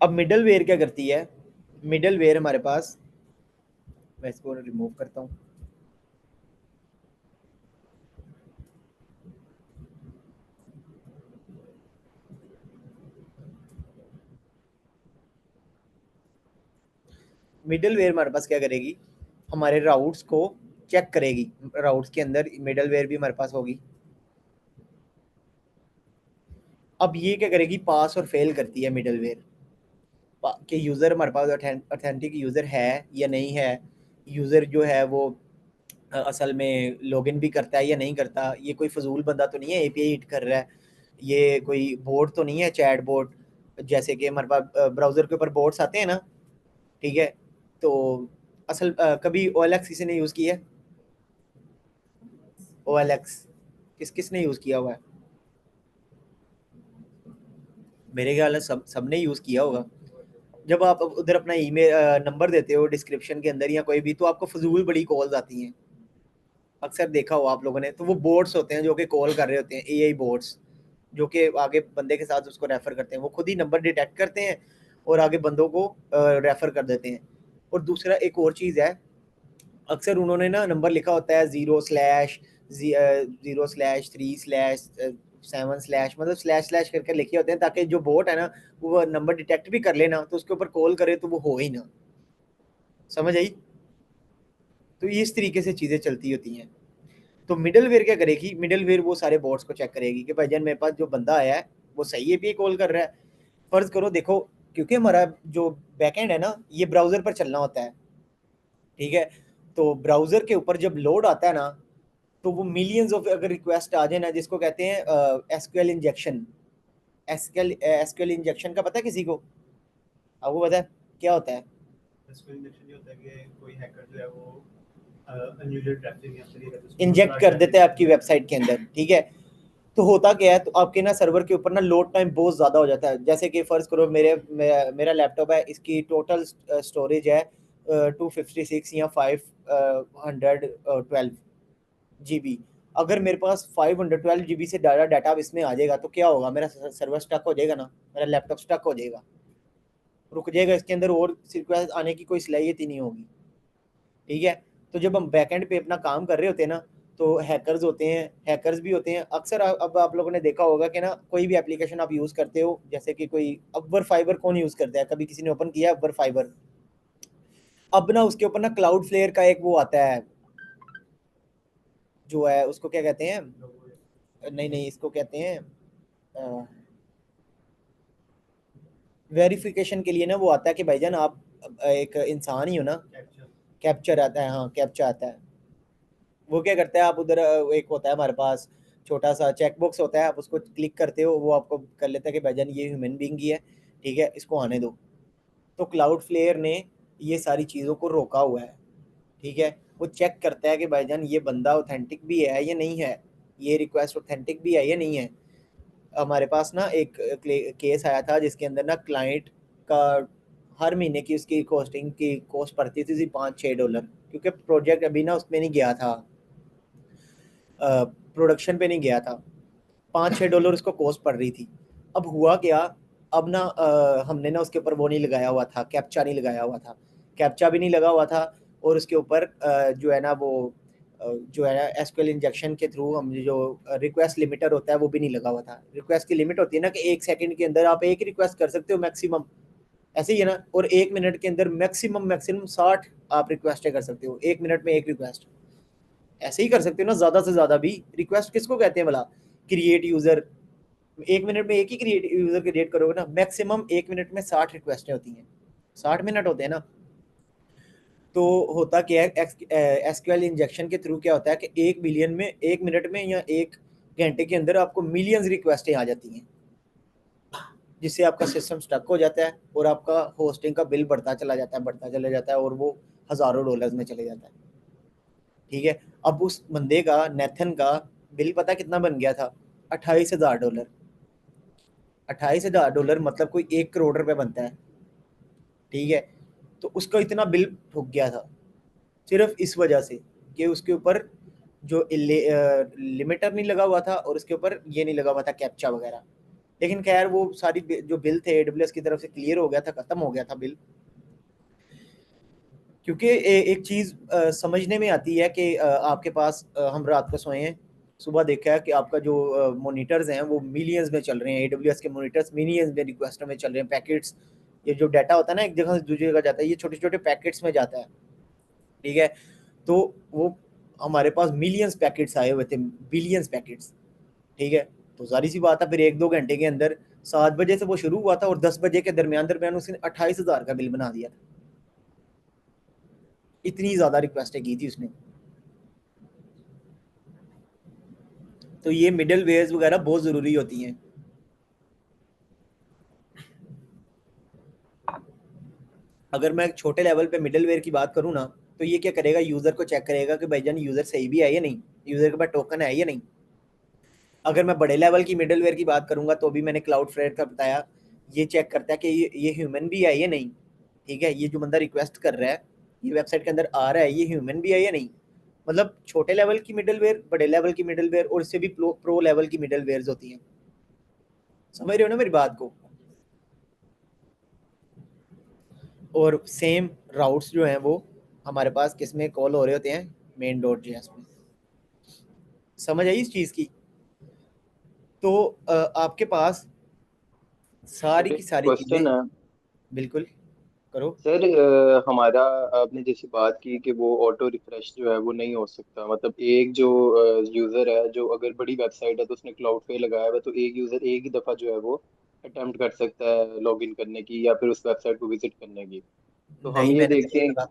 A: अब मिडल वेयर क्या करती है? मिडल वेयर हमारे पास, मैं इसको रिमूव करता हूँ। मिडल वेयर हमारे पास क्या करेगी, हमारे राउट्स को चेक करेगी। राउट्स के अंदर मिडल वेयर भी हमारे पास होगी। अब ये क्या करेगी, पास और फेल करती है मिडल वेयर कि यूज़र हमारे पास ऑथेंटिक यूज़र है या नहीं है। यूज़र जो है वो असल में लॉगिन भी करता है या नहीं करता। ये कोई फजूल बंदा तो नहीं है एपीआई हिट कर रहा है। ये कोई बोट तो नहीं है, चैट बोट। जैसे कि हमारे पास ब्राउज़र के ऊपर बोट्स आते हैं ना, ठीक है। तो असल कभी OLX किसी ने यूज़ किया है? OLX किस किस ने यूज़ किया हुआ है? मेरे ख्याल है सब ने यूज़ किया होगा। जब आप उधर अपना ईमेल नंबर देते हो डिस्क्रिप्शन के अंदर या कोई भी, तो आपको फजूल बड़ी कॉल्स आती हैं। अक्सर देखा हो आप लोगों ने, तो वो बोट्स होते हैं जो कि कॉल कर रहे होते हैं, एआई बोट्स, जो कि आगे बंदे के साथ उसको रेफ़र करते हैं। वो खुद ही नंबर डिटेक्ट करते हैं और आगे बंदों को रेफ़र कर देते हैं। और दूसरा एक और चीज़ है, अक्सर उन्होंने ना नंबर लिखा होता है 0/0/3/7/ मतलब स्लैश स्लैश करके लिखे होते हैं, ताकि जो बोट है ना वो नंबर डिटेक्ट भी कर लेना तो उसके ऊपर कॉल करे तो वो हो ही ना। समझ आई? तो इस तरीके से चीज़ें चलती होती हैं। तो मिडल वेयर क्या करेगी, मिडल वेयर वो सारे बोट्स को चेक करेगी कि भाईजान मेरे पास जो बंदा आया है वो सही एपीआई कॉल कर रहा है। फर्ज करो देखो, क्योंकि हमारा जो बैकएंड है ना ये ब्राउजर पर चलना होता है, ठीक है। तो ब्राउजर के ऊपर जब लोड आता है ना, तो वो मिलियंस ऑफ अगर रिक्वेस्ट आ जाए ना, जिसको कहते हैं एसक्यूएल इंजेक्शन। एसक्यूएल इंजेक्शन का पता है किसी को? आपको पता है क्या होता है?
C: एसक्यूएल इंजेक्शन ये होता है कि कोई हैकर जो है वो अनयूजुअल ट्रैफिक या फिर
A: इंजेक्ट कर देते हैं आपकी वेबसाइट के अंदर, ठीक है। तो होता क्या है, तो आपके ना सर्वर के ऊपर ना लोड टाइम बहुत ज़्यादा हो जाता है। जैसे कि फ़र्ज़ करो मेरा लैपटॉप है, इसकी टोटल स्टोरेज है 256 या 512 GB। अगर मेरे पास 512 GB से ज़्यादा डाटा अब इसमें आ जाएगा तो क्या होगा, मेरा सर्वर स्टक हो जाएगा ना, मेरा लैपटॉप स्टक हो जाएगा, रुक जाएगा। इसके अंदर और रिक्वेस्ट आने की कोई सलाहियत ही नहीं होगी, ठीक है। तो जब हम बैकएंड पे अपना काम कर रहे होते हैं ना, तो हैकर्स होते हैं, हैकर्स भी होते हैं अक्सर। अब आप लोगों ने देखा होगा कि ना कोई भी एप्लीकेशन आप यूज़ करते हो, जैसे कि कोई अपर फाइबर कौन यूज़ करता है, कभी किसी ने ओपन किया है अपर फाइबर? अब ना उसके ऊपर ना क्लाउड फ्लेयर का एक वो आता है, जो है उसको क्या कहते हैं, नहीं नहीं इसको कहते हैं वेरिफिकेशन के लिए ना वो आता है कि भाईजान आप एक इंसान ही हो ना। कैप्चर आता है, हाँ कैप्चा आता है। वो क्या करता है, आप उधर एक होता है हमारे पास छोटा सा चेक बॉक्स होता है, आप उसको क्लिक करते हो, वो आपको कर लेता है कि भाईजान ये ह्यूमन बीइंग ही है, ठीक है, इसको आने दो। तो क्लाउड फ्लेयर ने ये सारी चीज़ों को रोका हुआ है, ठीक है। वो चेक करता है कि भाईजान ये बंदा ऑथेंटिक भी है या नहीं है, ये रिक्वेस्ट ऑथेंटिक भी है या नहीं है। हमारे पास ना एक केस आया था जिसके अंदर ना क्लाइंट का हर महीने की उसकी कॉस्टिंग की कॉस्ट पड़ती थी $5-6, क्योंकि प्रोजेक्ट अभी ना उसमें नहीं गया था, प्रोडक्शन पे नहीं गया था। $5-6 उसको कॉस्ट पड़ रही थी। अब हुआ क्या, अब ना हमने ना उसके ऊपर वो नहीं लगाया हुआ था, कैप्चा नहीं लगाया हुआ था, कैप्चा भी नहीं लगा हुआ था। और उसके ऊपर जो है ना वो जो है ना एसक्यूएल इंजेक्शन के थ्रू हम जो रिक्वेस्ट लिमिटर होता है वो भी नहीं लगा हुआ था। रिक्वेस्ट की लिमिट होती है ना कि 1 सेकंड के अंदर आप एक रिक्वेस्ट कर सकते हो मैक्सिमम, ऐसे ही है ना। और 1 मिनट के अंदर मैक्सिमम मैक्सिमम 60 आप रिक्वेस्टें कर सकते हो, 1 मिनट में एक रिक्वेस्ट। ऐसे ही कर सकते हो ना, ज्यादा से ज्यादा भी। रिक्वेस्ट किसको कहते हैं भला? Create user. 1 मिनट में एक ही क्रिएट यूजर क्रिएट करोगे ना, मैक्सिमम 1 मिनट में 60 रिक्वेस्टें होती हैं, 60 मिनट होते हैं ना। तो होता क्या है, एसक्यूएल इंजेक्शन के थ्रू क्या होता है कि 1 बिलियन में 1 मिनट में या 1 घंटे के अंदर आपको मिलियंस रिक्वेस्टें आ जाती हैं, जिससे आपका सिस्टम स्टक हो जाता है और आपका होस्टिंग का बिल बढ़ता चला जाता है, बढ़ता चला जाता है, और वो हज़ारों डॉलर्स में चले जाता है, ठीक है। अब उस बंदे का, नेथन का बिल पता कितना बन गया था? $28,000। $28,000 मतलब कोई 1 करोड़ रुपए बनता है, ठीक है। तो उसका इतना बिल ठुक गया था सिर्फ इस वजह से कि उसके ऊपर जो लिमिटर नहीं लगा हुआ था, और उसके ऊपर ये नहीं लगा हुआ था कैप्चा वगैरह। लेकिन खैर वो सारी जो बिल थे एडब्ल्यूएस की तरफ से क्लियर हो गया था, खत्म हो गया था बिल। क्योंकि एक चीज़ समझने में आती है कि आपके पास हम रात को सोए हैं, सुबह देखा है कि आपका जो मोनीटर्स हैं वो मिलियंस में चल रहे हैं, एडब्ल्यूएस के मोनीटर्स मिलियंस में रिक्वेस्टों में चल रहे हैं, पैकेट्स। ये जो डाटा होता है ना एक जगह से दूसरी जगह जाता है, ये छोटे छोटे पैकेट्स में जाता है, ठीक है। तो वो हमारे पास मिलियंस पैकेट्स आए हुए थे, बिलियंस पैकेट्स, ठीक है। तो जारी सी बात है, फिर 1-2 घंटे के अंदर 7 बजे से वो शुरू हुआ था और 10 बजे के दरमियान दरमियान उसने 28,000 का बिल बना दिया था। इतनी ज़्यादा रिक्वेस्टें की थी उसने। तो ये मिडल वेयर्स वगैरह बहुत ज़रूरी होती हैं। अगर मैं एक छोटे लेवल पे मिडल वेयर की बात करूँ ना, तो ये क्या करेगा, यूज़र को चेक करेगा कि भाईजान यूज़र सही भी है या नहीं, यूज़र के पास टोकन है या नहीं। अगर मैं बड़े लेवल की मिडल वेयर की बात करूँगा, तो भी मैंने क्लाउड फ्लेयर का बताया, ये चेक करता है कि ये ह्यूमन भी है या नहीं, ठीक है। ये जो बंदा रिक्वेस्ट कर रहा है, ये वेबसाइट के अंदर आ रहा है, ये ह्यूमन भी है या नहीं। मतलब छोटे लेवल की मिडल वेयर, बड़े लेवल की मिडल वेयर, और इससे भी प्रो लेवल की मिडल वेयर्स होती हैं। समझ रहे हो ना मेरी बात को? और सेम राउट्स जो हैं वो हमारे पास किस में कॉल हो रहे होते हैं? मेन डॉट जेएस में। समझ आई इस चीज़ की? तो आपके पास सारी
D: सर
A: की
D: एक
A: सारी चीज़ें।
D: क्वेश्चन है।
A: बिल्कुल करो।
D: सर हमारा आपने जैसे बात की कि वो ऑटो रिफ्रेश जो है वो नहीं हो सकता, मतलब एक जो यूज़र है जो अगर बड़ी वेबसाइट है तो उसने क्लाउड पे लगाया हुआ है, तो एक यूज़र एक ही दफ़ा जो है वो अटेम्प्ट कर सकता है लॉग इन करने की या फिर उस वेबसाइट को विजिट करने की। तो हम
A: नहीं,
D: ये
A: मैंने तो
D: देखते
A: नहीं
D: हैं।
A: कहा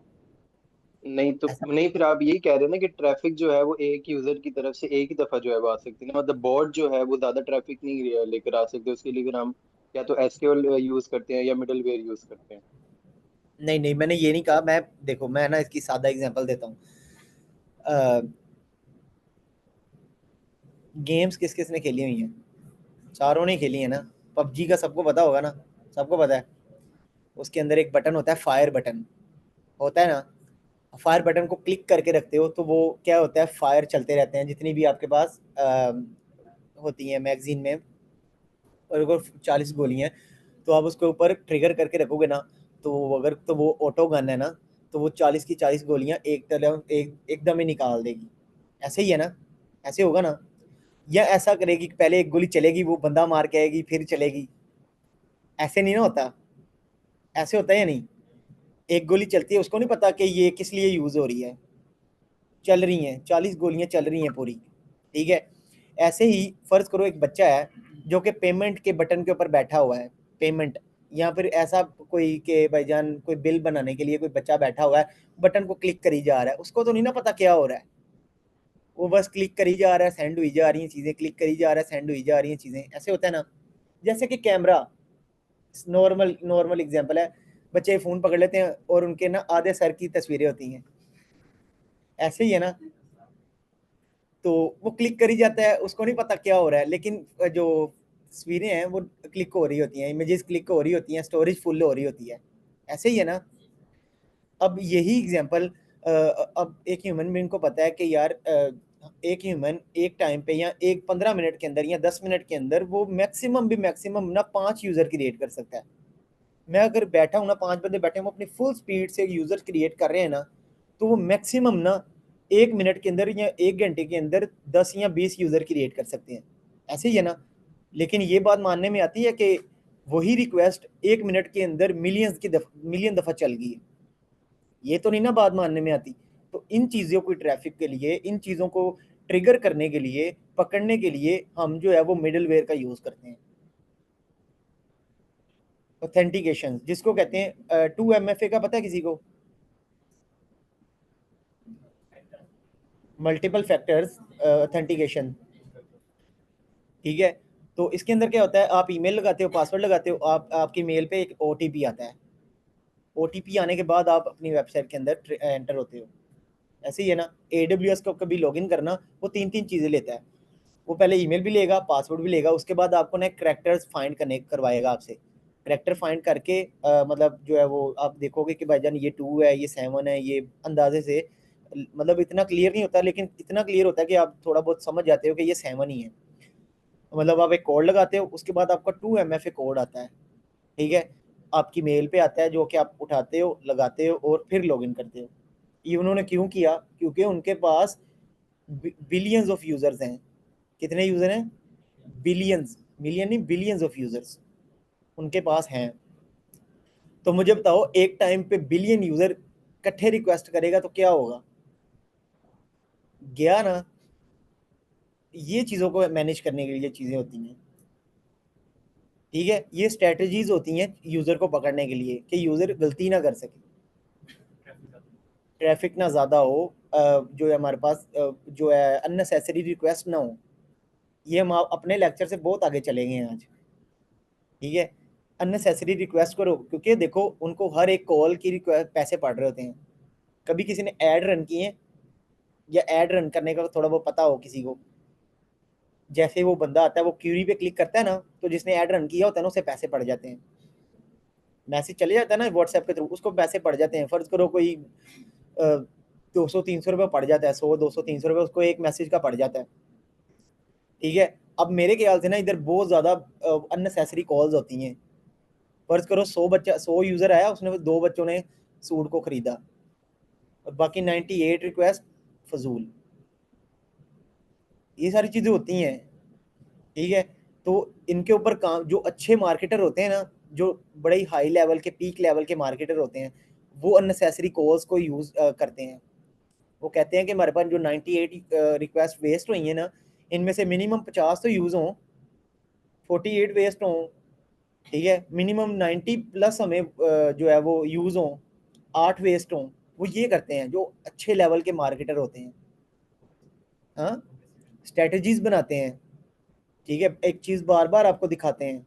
D: नहीं तो
A: ऐसा।
D: नहीं, फिर आप यही कह रहे हैं ना कि ट्रैफिक जो है वो एक यूज़र की तरफ से एक ही दफ़ा जो है वो आ सकती है ना, मतलब बॉट जो है वो ज़्यादा ट्रैफिक नहीं लेकर आ सकते, उसके लिए फिर हम या तो एसक्यूएल यूज़ करते हैं या मिडल वेयर यूज़ करते हैं।
A: नहीं नहीं, मैंने ये नहीं कहा। मैं देखो, मैं ना इसकी सादा एग्जांपल देता हूँ। गेम्स किस किस ने खेली हुई हैं? चारों ने खेली है ना। पबजी का सबको पता होगा ना, सबको पता है। उसके अंदर एक बटन होता है, फायर बटन होता है ना। फायर बटन को क्लिक करके रखते हो तो वो क्या होता है, फायर चलते रहते हैं जितनी भी आपके पास होती हैं मैगजीन में। और अगर 40 गोलियां हैं, तो आप उसके ऊपर ट्रिगर करके रखोगे ना, तो अगर तो वो ऑटो गन है ना, तो वो 40 की 40 गोलियां एकदम ही निकाल देगी। ऐसे ही है ना, ऐसे होगा ना। या ऐसा करेगी कि पहले एक गोली चलेगी, वो बंदा मार के आएगी, फिर चलेगी। ऐसे नहीं ना होता, ऐसे होता है या नहीं? एक गोली चलती है, उसको नहीं पता कि ये किस लिए यूज हो रही है। चल रही हैं 40 गोलियां, चल रही हैं पूरी, ठीक है। ऐसे ही फर्ज करो एक बच्चा है जो कि पेमेंट के बटन के ऊपर बैठा हुआ है, पेमेंट, या फिर ऐसा कोई के भाईजान कोई बिल बनाने के लिए कोई बच्चा बैठा हुआ है, बटन को क्लिक करी जा रहा है, उसको तो नहीं ना पता क्या हो रहा है। वो बस क्लिक करी जा रहा है, सेंड हुई जा रही हैं चीज़ें, क्लिक करी जा रहा है, सेंड हुई जा रही हैं चीज़ें, ऐसे होता है ना। जैसे कि कैमरा, नॉर्मल नॉर्मल एग्जांपल है, बच्चे फ़ोन पकड़ लेते हैं और उनके ना आधे सर की तस्वीरें होती हैं, ऐसे ही है ना। तो वो क्लिक करी जाता है, उसको नहीं पता क्या हो रहा है, लेकिन जो तस्वीरें हैं वो क्लिक हो रही होती हैं, इमेजेस क्लिक हो रही होती हैं, स्टोरेज फुल हो रही होती है, ऐसे ही है ना। अब यही एग्जांपल, अब एक ह्यूमन बीइंग को पता है कि यार एक ह्यूमन एक टाइम पे या एक 15 मिनट के अंदर या 10 मिनट के अंदर वो मैक्सिमम ना 5 यूज़र क्रिएट कर सकता है। मैं अगर बैठा हूँ ना, 5 बंदे बैठे हैं, वो अपनी फुल स्पीड से यूज़र क्रिएट कर रहे हैं ना, तो वो मैक्सिमम ना 1 मिनट के अंदर या 1 घंटे के अंदर 10 या 20 यूज़र क्रिएट कर सकते हैं, ऐसे ही है ना। लेकिन ये बात मानने में आती है कि वही रिक्वेस्ट 1 मिनट के अंदर मिलियन दफ़ा चल गई है, ये तो नहीं ना बात मानने में आती। तो इन चीज़ों को ट्रैफिक के लिए, इन चीज़ों को ट्रिगर करने के लिए, पकड़ने के लिए हम जो है वो मिडलवेयर का यूज़ करते हैं। ऑथेंटिकेशन जिसको कहते हैं, 2MFA का पता है किसी को? मल्टीपल फैक्टर्स ऑथेंटिकेशन, ठीक है। तो इसके अंदर क्या होता है, आप ईमेल लगाते हो, पासवर्ड लगाते हो, आपकी मेल पे एक OTP आता है, OTP आने के बाद आप अपनी वेबसाइट के अंदर एंटर होते हो, ऐसे ही है ना। AWS को कभी लॉगिन करना, वो 3 चीज़ें लेता है। वो पहले ईमेल भी लेगा, पासवर्ड भी लेगा, उसके बाद आपको ना करैक्टर्स फाइंड करने करवाएगा आपसे। करैक्टर फाइंड करके मतलब जो है वो आप देखोगे कि भाईजान ये 2 है, ये 7 है, ये अंदाजे से, मतलब इतना क्लियर नहीं होता, लेकिन इतना क्लियर होता है कि आप थोड़ा बहुत समझ जाते हो कि ये 7 ही है। मतलब आप एक कोड लगाते हो, उसके बाद आपका 2MFA कोड आता है, ठीक है, आपकी मेल पे आता है, जो कि आप उठाते हो, लगाते हो और फिर लॉगिन करते हो। ये उन्होंने क्यों किया? क्योंकि उनके पास बिलियंस ऑफ यूजर्स हैं। कितने यूजर हैं? बिलियंस, मिलियन नहीं, बिलियंस ऑफ यूजर्स उनके पास हैं। तो मुझे बताओ, एक टाइम पे बिलियन यूजर इकट्ठे रिक्वेस्ट करेगा तो क्या होगा? गया ना। ये चीज़ों को मैनेज करने के लिए चीज़ें होती हैं, ठीक है। ये स्ट्रेटजीज होती हैं यूज़र को पकड़ने के लिए कि यूज़र गलती ना कर सके, ट्रैफिक ना ज़्यादा हो, जो है हमारे पास जो है अननेसेसरी रिक्वेस्ट ना हो। ये हम अपने लेक्चर से बहुत आगे चले गए हैं आज, ठीक है। अननेसेसरी रिक्वेस्ट करो, क्योंकि देखो उनको हर एक कॉल की रिक्वेस्ट पैसे पड़ रहे होते हैं। कभी किसी ने ऐड रन किए, या ऐड रन करने का थोड़ा बहुत पता हो किसी को, जैसे वो बंदा आता है, वो क्यूरी पे क्लिक करता है ना, तो जिसने ऐड रन किया होता है ना, उसे पैसे पड़ जाते हैं, मैसेज चले जाता है ना व्हाट्सएप के थ्रू, उसको पैसे पड़ जाते हैं। फर्ज करो कोई 200-300 रुपये पड़ जाता है, 100-200-300 रुपये उसको एक मैसेज का पड़ जाता है, ठीक है। अब मेरे ख्याल से ना इधर बहुत ज़्यादा अननेसेसरी कॉल्स होती हैं। फर्ज करो 100 यूज़र आया, उसने 2 बच्चों ने सूट को ख़रीदा और बाकी 98 रिक्वेस्ट फजूल। ये सारी चीज़ें होती हैं, ठीक है। तो इनके ऊपर काम, जो अच्छे मार्केटर होते हैं ना, जो बड़े ही हाई लेवल के, पीक लेवल के मार्केटर होते हैं, वो अननेसेसरी कॉल्स को यूज़ करते हैं। वो कहते हैं कि हमारे पास जो 98 रिक्वेस्ट वेस्ट हुई हैं ना, इनमें से मिनिमम 50 तो यूज़ हों, 48 वेस्ट हों, ठीक है, मिनिमम 90 प्लस हमें जो है वो यूज़ हों, 8 वेस्ट हों। वो ये करते हैं जो अच्छे लेवल के मार्केटर होते हैं, हाँ, स्ट्रेटजीज बनाते हैं, ठीक है। एक चीज़ बार बार आपको दिखाते हैं,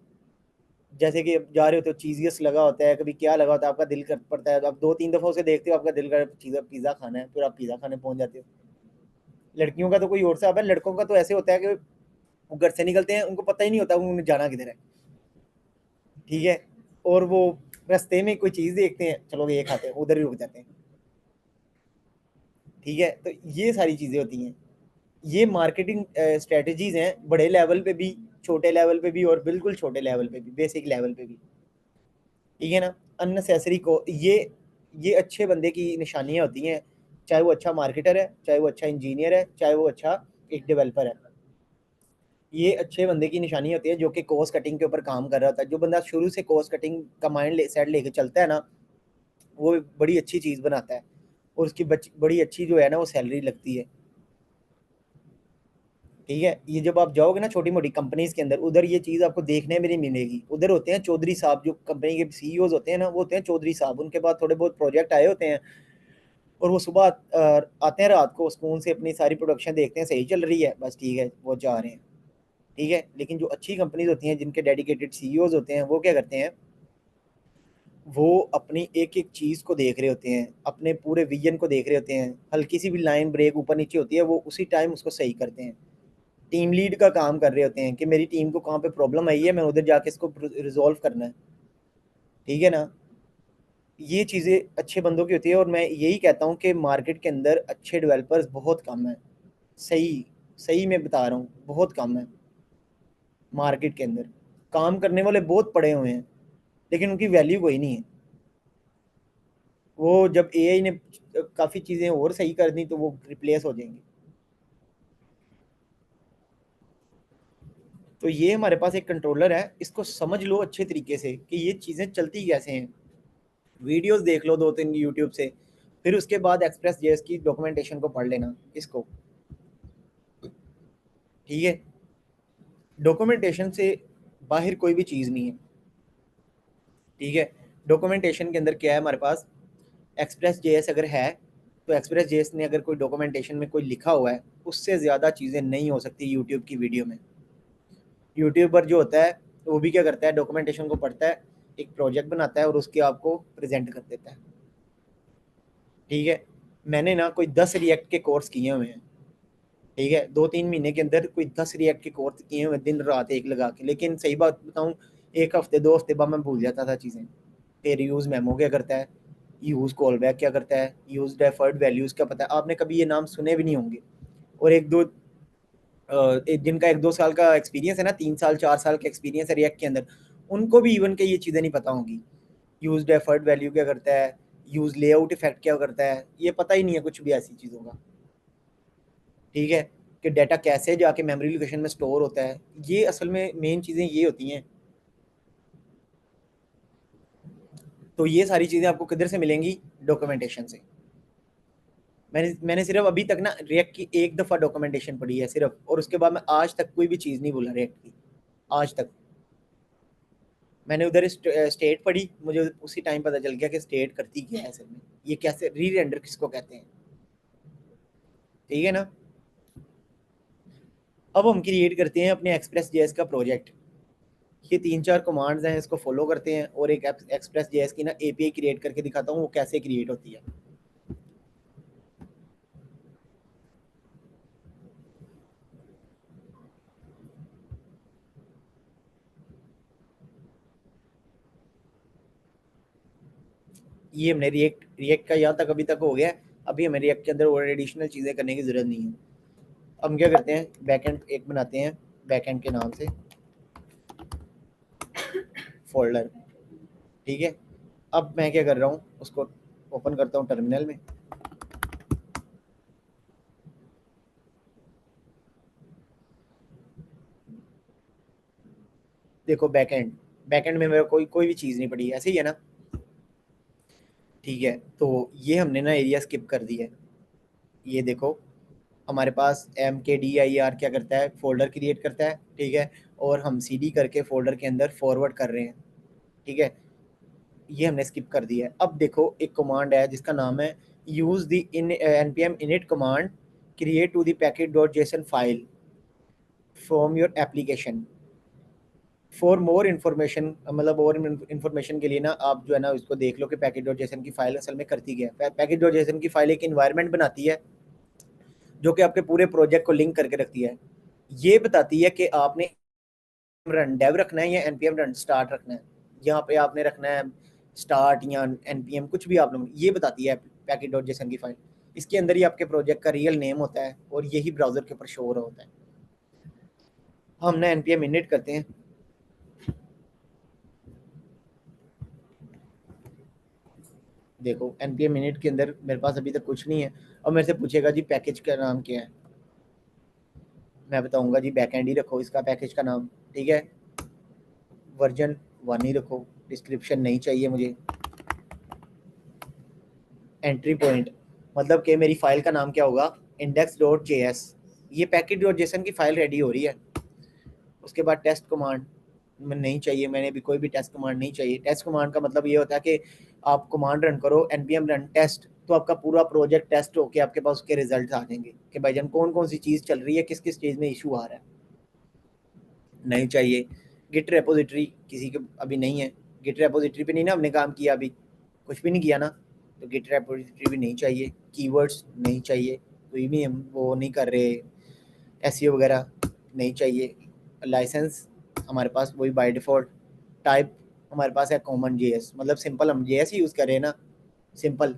A: जैसे कि अब जा रहे होते हो, चीज़ियस लगा होता है, कभी क्या लगा होता है, आपका दिल कर पड़ता है, आप 2-3 दफ़ा उसे देखते हो, आपका दिल कर चीज़ा पिज़्ज़ा खाना है, फिर आप पिज़्ज़ा खाने पहुंच जाते हो। लड़कियों का तो कोई और सा है, लड़कों का तो ऐसे होता है कि वो घर से निकलते हैं, उनको पता ही नहीं होता उन्हें जाना किधर है, ठीक है। और वो रास्ते में कोई चीज़ देखते हैं, चलो ये खाते हैं, उधर ही रुक जाते हैं, ठीक है। तो ये सारी चीज़ें होती हैं, ये मार्केटिंग स्ट्रेटजीज हैं, बड़े लेवल पे भी, छोटे लेवल पे भी, और बिल्कुल छोटे लेवल पे भी, बेसिक लेवल पे भी, ठीक है ना। अननेसेसरी को ये अच्छे बंदे की निशानियाँ होती हैं, चाहे वो अच्छा मार्केटर है, चाहे वो अच्छा इंजीनियर है, चाहे वो अच्छा एक डेवलपर है। ये अच्छे बंदे की निशानी होती है जो कि कॉस्ट कटिंग के ऊपर काम कर रहा होता है। जो बंदा शुरू से कॉस्ट कटिंग का माइंड सेट लेके चलता है ना, वो बड़ी अच्छी चीज़ बनाता है, और उसकी बड़ी अच्छी जो है ना वो सैलरी लगती है, ठीक है। ये जब आप जाओगे ना छोटी मोटी कंपनीज के अंदर, उधर ये चीज़ आपको देखने में नहीं मिलेगी। उधर होते हैं चौधरी साहब, जो कंपनी के CEOs होते हैं ना, वो होते हैं चौधरी साहब, उनके पास थोड़े बहुत प्रोजेक्ट आए होते हैं, और वो सुबह आते हैं रात को सुकून से अपनी सारी प्रोडक्शन देखते हैं, सही चल रही है, बस ठीक है वो जा रहे हैं, ठीक है। लेकिन जो अच्छी कंपनीज होती हैं जिनके डेडिकेटेड सीईओज होते हैं वो क्या करते हैं, वो अपनी एक एक चीज़ को देख रहे होते हैं, अपने पूरे विजन को देख रहे होते हैं, हल्की सी भी लाइन ब्रेक ऊपर नीचे होती है वो उसी टाइम उसको सही करते हैं। टीम लीड का काम कर रहे होते हैं कि मेरी टीम को कहाँ पे प्रॉब्लम आई है, मैं उधर जाके इसको रिजॉल्व करना है, ठीक है ना। ये चीज़ें अच्छे बंदों की होती है और मैं यही कहता हूँ कि मार्केट के अंदर अच्छे डेवलपर्स बहुत कम हैं। सही सही मैं बता रहा हूँ, बहुत कम है मार्केट के अंदर। काम करने वाले बहुत पड़े हुए हैं लेकिन उनकी वैल्यू कोई नहीं है। वो जब एआई ने काफ़ी चीज़ें और सही कर दी तो वो रिप्लेस हो जाएंगे। तो ये हमारे पास एक कंट्रोलर है, इसको समझ लो अच्छे तरीके से कि ये चीज़ें चलती कैसे हैं। वीडियोस देख लो 2-3 यूट्यूब से, फिर उसके बाद एक्सप्रेस जेएस की डॉक्यूमेंटेशन को पढ़ लेना इसको, ठीक है। डॉक्यूमेंटेशन से बाहर कोई भी चीज़ नहीं है, ठीक है। डॉक्यूमेंटेशन के अंदर क्या है हमारे पास, एक्सप्रेस जेएस अगर है तो एक्सप्रेस जेएस ने अगर कोई डॉक्यूमेंटेशन में कोई लिखा हुआ है उससे ज़्यादा चीज़ें नहीं हो सकती यूट्यूब की वीडियो में। यूट्यूबर जो होता है वो भी क्या करता है, डॉक्यूमेंटेशन को पढ़ता है, एक प्रोजेक्ट बनाता है और उसके आपको प्रेजेंट कर देता है, ठीक है। मैंने ना कोई 10 रिएक्ट के कोर्स किए हुए हैं, ठीक है, 2-3 महीने के अंदर कोई 10 रिएक्ट के कोर्स किए हुए दिन रात एक लगा के। लेकिन सही बात बताऊं, एक हफ्ते 2 हफ्ते बाद मैं भूल जाता था चीज़ें। फिर यूज़ मेमो क्या करता है, यूज़ कॉल बैक क्या करता है, यूज़ डेफर्ड वैल्यूज़ क्या पता है, आपने कभी ये नाम सुने भी नहीं होंगे। और जिनका 1-2 साल का एक्सपीरियंस है ना, 3 साल 4 साल का एक्सपीरियंस है रिएक्ट के अंदर, उनको भी इवन के ये चीज़ें नहीं पता होंगी। यूज़ डेफर्ड वैल्यू क्या करता है, यूज़ लेआउट इफेक्ट क्या करता है, ये पता ही नहीं है कुछ भी ऐसी चीज़ों का, ठीक है। कि डाटा कैसे जाके मेमोरी लोकेशन में स्टोर होता है, ये असल में मेन चीज़ें ये होती हैं। तो ये सारी चीज़ें आपको किधर से मिलेंगी, डॉक्यूमेंटेशन से। मैंने सिर्फ अभी तक ना रिएक्ट की एक दफ़ा डॉक्यूमेंटेशन पढ़ी है सिर्फ, और उसके बाद मैं आज तक कोई भी चीज़ नहीं बोला रिएक्ट की, आज तक। मैंने उधर स्टेट पढ़ी, मुझे उसी टाइम पता चल गया कि स्टेट करती क्या है असल में, ये कैसे री रेंडर किसको कहते हैं, ठीक है ना। अब हम क्रिएट करते हैं अपने एक्सप्रेस जेएस का प्रोजेक्ट। ये 3-4 कमांड्स हैं, इसको फॉलो करते हैं और एक एक्सप्रेस जेएस की ना एपीआई क्रिएट करके दिखाता हूँ वो कैसे क्रिएट होती है। ये हमने रिएक्ट का यहाँ तक अभी तक हो गया। अभी हमें रिएक्ट के अंदर और एडिशनल चीज़ें करने की ज़रूरत नहीं है। अब हम क्या करते हैं, बैकएंड एक बनाते हैं, बैकएंड के नाम से फोल्डर, ठीक है। अब मैं क्या कर रहा हूँ, उसको ओपन करता हूँ टर्मिनल में। देखो बैकएंड में मेरा कोई भी चीज़ नहीं पड़ी, ऐसे ही है ना, ठीक है। तो ये हमने ना एरिया स्किप कर दिया है। ये देखो हमारे पास MKDIR क्या करता है, फोल्डर क्रिएट करता है, ठीक है। और हम CD करके फोल्डर के अंदर फॉरवर्ड कर रहे हैं, ठीक है। ये हमने स्किप कर दिया है। अब देखो एक कमांड है जिसका नाम है use the npm init command create to the package.json file from your application for more information. मतलब और इन्फॉर्मेशन के लिए ना आप जो है ना इसको देख लो कि package.json की फाइल असल में करती क्या है। package.json की फाइल एक इन्वायरमेंट बनाती है जो कि आपके पूरे प्रोजेक्ट को लिंक करके रखती है। ये बताती है कि आपने रन डेव रखना है या npm रन स्टार्ट रखना है, यहाँ पे आपने रखना है स्टार्ट या npm, कुछ भी आप लोग, ये बताती है package.json की फाइल। इसके अंदर ही आपके प्रोजेक्ट का रियल नेम होता है और यही ब्राउज़र के ऊपर शो हो रहा होता है। हम ना npm init करते हैं, देखो npm init के अंदर मेरे पास अभी तक कुछ नहीं है। और मेरे से पूछेगा जी पैकेज का नाम क्या है, मैं बताऊंगा जी बैकएंड ही रखो इसका पैकेज का नाम, ठीक है। वर्जन 1 ही रखो, डिस्क्रिप्शन नहीं चाहिए मुझे। एंट्री पॉइंट मतलब कि मेरी फाइल का नाम क्या होगा, index.js। ये package.json की फाइल रेडी हो रही है। उसके बाद टेस्ट कमांड में नहीं चाहिए, मैंने भी कोई भी टेस्ट कमांड नहीं चाहिए। टेस्ट कमांड का मतलब ये होता है कि आप कमांड रन करो npm रन टेस्ट, तो आपका पूरा प्रोजेक्ट टेस्ट होके आपके पास उसके रिजल्ट आ जाएंगे कि भाईजान कौन कौन सी चीज़ चल रही है, किस किस चीज़ में इशू आ रहा है। नहीं चाहिए। गिट रेपोजिटरी किसी के अभी नहीं है, गिट रेपोजिटरी पे नहीं ना हमने काम किया, अभी कुछ भी नहीं किया ना, तो गिट रेपोजिटरी भी नहीं चाहिए। कीवर्ड्स नहीं चाहिए, कोई भी हम वो नहीं कर रहे, एसईओ वगैरह नहीं चाहिए। लाइसेंस हमारे पास वही बाय डिफ़ॉल्ट। टाइप हमारे पास है कॉमन जेएस, मतलब सिंपल हम जेएस ही यूज़ कर रहे हैं ना, सिंपल।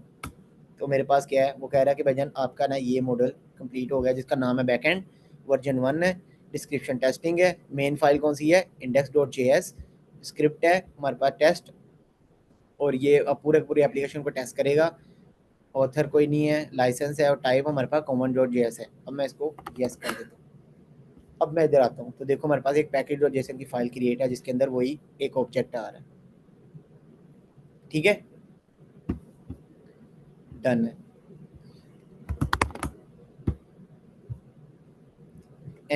A: तो मेरे पास क्या है, वो कह रहा है कि भाईजान आपका ना ये मॉडल कंप्लीट हो गया जिसका नाम है बैकएंड, वर्जन 1 है, डिस्क्रिप्शन टेस्टिंग है, मेन फाइल कौन सी है, index.js, स्क्रिप्ट है हमारे पास टेस्ट, और ये अब पूरे पूरी एप्लीकेशन को टेस्ट करेगा। ऑथर कोई नहीं है, लाइसेंस है, और टाइप हमारे पास common.js है। अब मैं इसको यस कर देता हूँ। अब मैं इधर आता हूँ तो देखो हमारे पास एक package.json की फाइल क्रिएट है जिसके अंदर वही एक ऑब्जेक्ट आ रहा है। ठीक है, डन है।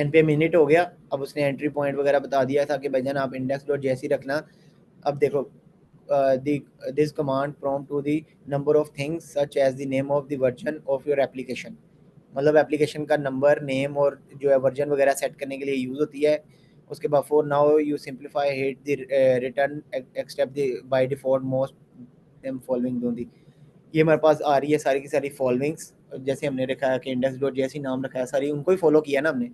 A: npm init हो गया। अब उसने एंट्री पॉइंट वगैरह बता दिया था कि भाईजान आप index.js ही रखना। अब देखो this command prompt to the number of things such as the name of the version of your application, मतलब एप्लीकेशन का नंबर, नेम और जो है वर्जन वगैरह सेट करने के लिए यूज़ होती है। उसके बाद for now you simplify hit the return accept the by default most them following दो दी। ये हमारे पास आ रही है सारी की सारी फॉलोइंग्स, जैसे हमने रखा है कि index.js ही नाम रखा है, सारी उनको ही फॉलो किया ना हमने।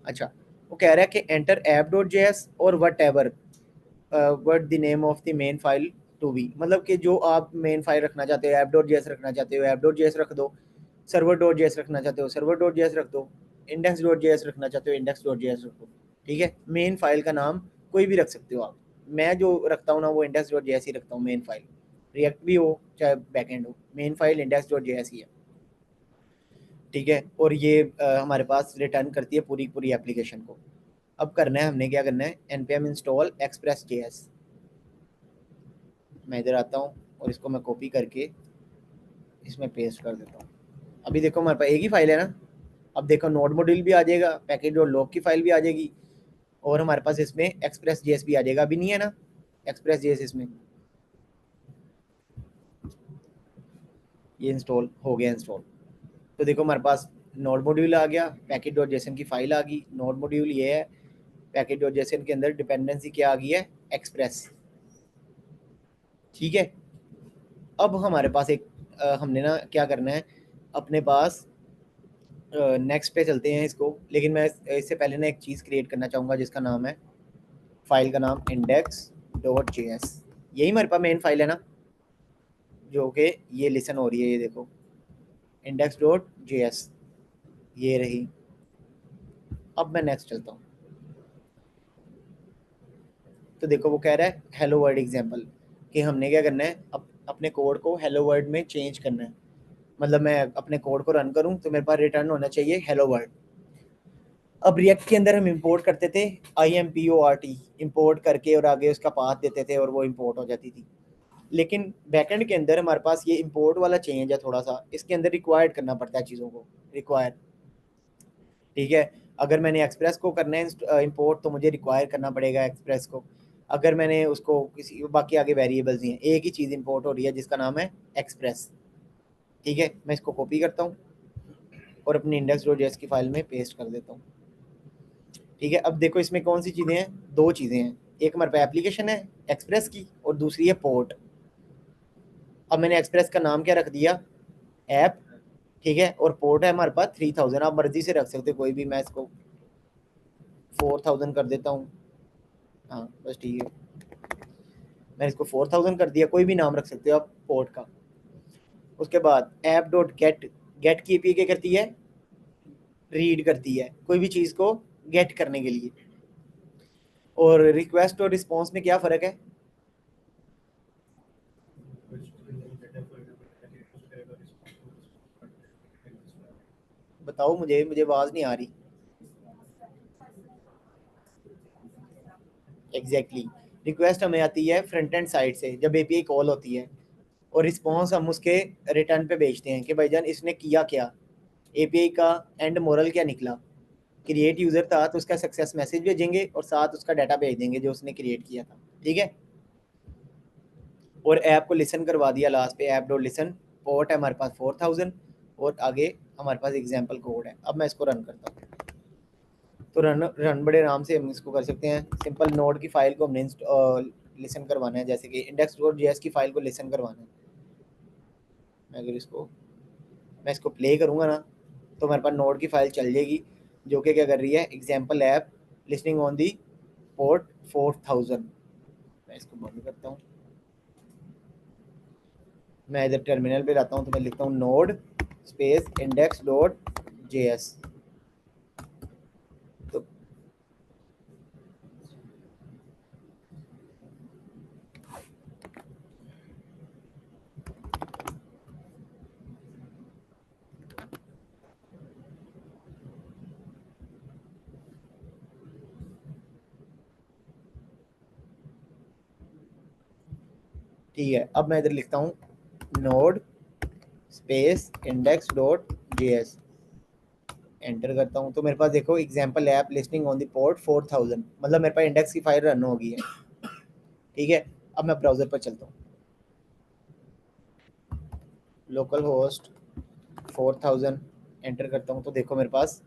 A: अच्छा, वो कह रहा है कि एंटर app.js और whatever what the name of the main file to be, मतलब कि जो आप मेन फाइल रखना चाहते हो, app.js रखना चाहते हो app.js रख दो, server.js रखना चाहते हो server.js रख दो, index.js रखना चाहते हो index.js रख दो। ठीक है, मेन फाइल का नाम कोई भी रख सकते हो आप। मैं जो रखता हूँ ना वो index.js ही रखता हूँ। मेन फाइल रिएक्ट भी हो चाहे बैकएंड हो, मेन फाइल index.js ही है। ठीक है, और ये हमारे पास रिटर्न करती है पूरी पूरी एप्लीकेशन को। अब करना है हमने क्या करना है, npm इंस्टॉल express.js। मैं इधर आता हूँ और इसको मैं कॉपी करके इसमें पेस्ट कर देता हूँ। अभी देखो हमारे पास एक ही फाइल है ना। अब देखो नोड मॉड्यूल भी आ जाएगा, पैकेज और लॉग की फाइल भी आ जाएगी, और हमारे पास इसमें express.js भी आ जाएगा। अभी नहीं है ना express.js इसमें, ये इंस्टॉल हो गया इंस्टॉल। तो देखो हमारे पास नोड मॉड्यूल आ गया, पैकेज.json की फाइल आ गई, नोड मॉड्यूल ये है, पैकेज.json के अंदर डिपेंडेंसी क्या आ गई है, एक्सप्रेस। ठीक है, अब हमारे पास एक हमने ना क्या करना है, अपने पास नेक्स्ट पे चलते हैं इसको। लेकिन मैं इससे पहले ना एक चीज़ क्रिएट करना चाहूँगा जिसका नाम है, फाइल का नाम index.js। यही हमारे पास मेन फाइल है ना, जो कि ये लिसन हो रही है, ये देखो index.js, ये रही। अब मैं नेक्स्ट चलता हूँ तो देखो वो कह रहा है हेलो वर्ल्ड एग्जाम्पल, कि हमने क्या करना है, अपने कोड को हेलो वर्ल्ड में चेंज करना है। मतलब मैं अपने कोड को रन करूँ तो मेरे पास रिटर्न होना चाहिए हेलो वर्ल्ड। अब रिएक्ट के अंदर हम इंपोर्ट करते थे IMPORT, इंपोर्ट करके और आगे उसका पाथ देते थे और वो इंपोर्ट हो जाती थी। लेकिन बैकएंड के अंदर हमारे पास ये इंपोर्ट वाला चेंज है थोड़ा सा, इसके अंदर रिक्वायर्ड करना पड़ता है चीज़ों को, रिक्वायर। ठीक है, अगर मैंने एक्सप्रेस को करना है इंपोर्ट तो मुझे रिक्वायर करना पड़ेगा एक्सप्रेस को। अगर मैंने उसको किसी, बाकी आगे वेरिएबल्स ही हैं, एक ही चीज़ इंपोर्ट हो रही है जिसका नाम है एक्सप्रेस। ठीक है, मैं इसको कॉपी करता हूँ और अपनी index.js की फाइल में पेस्ट कर देता हूँ। ठीक है, अब देखो इसमें कौन सी चीज़ें हैं, दो चीज़ें हैं, एक हमारे पास एप्लीकेशन है एक्सप्रेस की और दूसरी है पोर्ट। अब मैंने एक्सप्रेस का नाम क्या रख दिया, ऐप। ठीक है, और पोर्ट है हमारे पास 3000, आप मर्जी से रख सकते हो कोई भी, मैं इसको 4000 कर देता हूँ। हाँ बस ठीक है, मैंने इसको 4000 कर दिया, कोई भी नाम रख सकते हो आप पोर्ट का। उसके बाद ऐप.गेट, गेट की एपीआई क्या करती है, रीड करती है कोई भी चीज़ को गेट करने के लिए। और रिक्वेस्ट और रिस्पॉन्स में क्या फ़र्क है, बताओ मुझे, मुझे आवाज़ नहीं आ रही। एग्जैक्टली, रिक्वेस्ट हमें आती है फ्रंट एंड साइड से जब एपीआई कॉल होती है, और रिस्पॉन्स हम उसके रिटर्न पे भेजते हैं कि भाईजान इसने किया क्या, एपीआई का एंड मोरल क्या निकला। क्रिएट यूज़र था तो उसका सक्सेस मैसेज भेजेंगे और साथ उसका डाटा भेज देंगे जो उसने क्रिएट किया था। ठीक है, और ऐप को लिसन करवा दिया लास्ट पे, ऐप डॉट लिसन पोर्ट है हमारे पास 4000 और आगे हमारे पास एग्जाम्पल कोड है। अब मैं इसको रन करता हूँ तो रन बड़े आराम से हम इसको कर सकते हैं। सिंपल नोड की फाइल को हमने लिसन करवाना है, जैसे कि index.js की फाइल को लिसन करवाना है। मैं इसको प्ले करूँगा ना तो मेरे पास नोड की फाइल चल जाएगी जो कि क्या कर रही है, example app listening on the port 4000। मैं इसको बंद करता हूँ। मैं इधर टर्मिनल पे जाता हूँ तो मैं लिखता हूँ नोड स्पेस index.js। तो ठीक है, अब मैं इधर लिखता हूँ नोड स्पेस index.js, एंटर करता हूँ तो मेरे पास देखो example app listing on the port 4000, मतलब मेरे पास इंडेक्स की फाइल रन हो गई है। ठीक है, अब मैं ब्राउज़र पर चलता हूँ, लोकल होस्ट 4000 एंटर करता हूँ तो देखो मेरे पास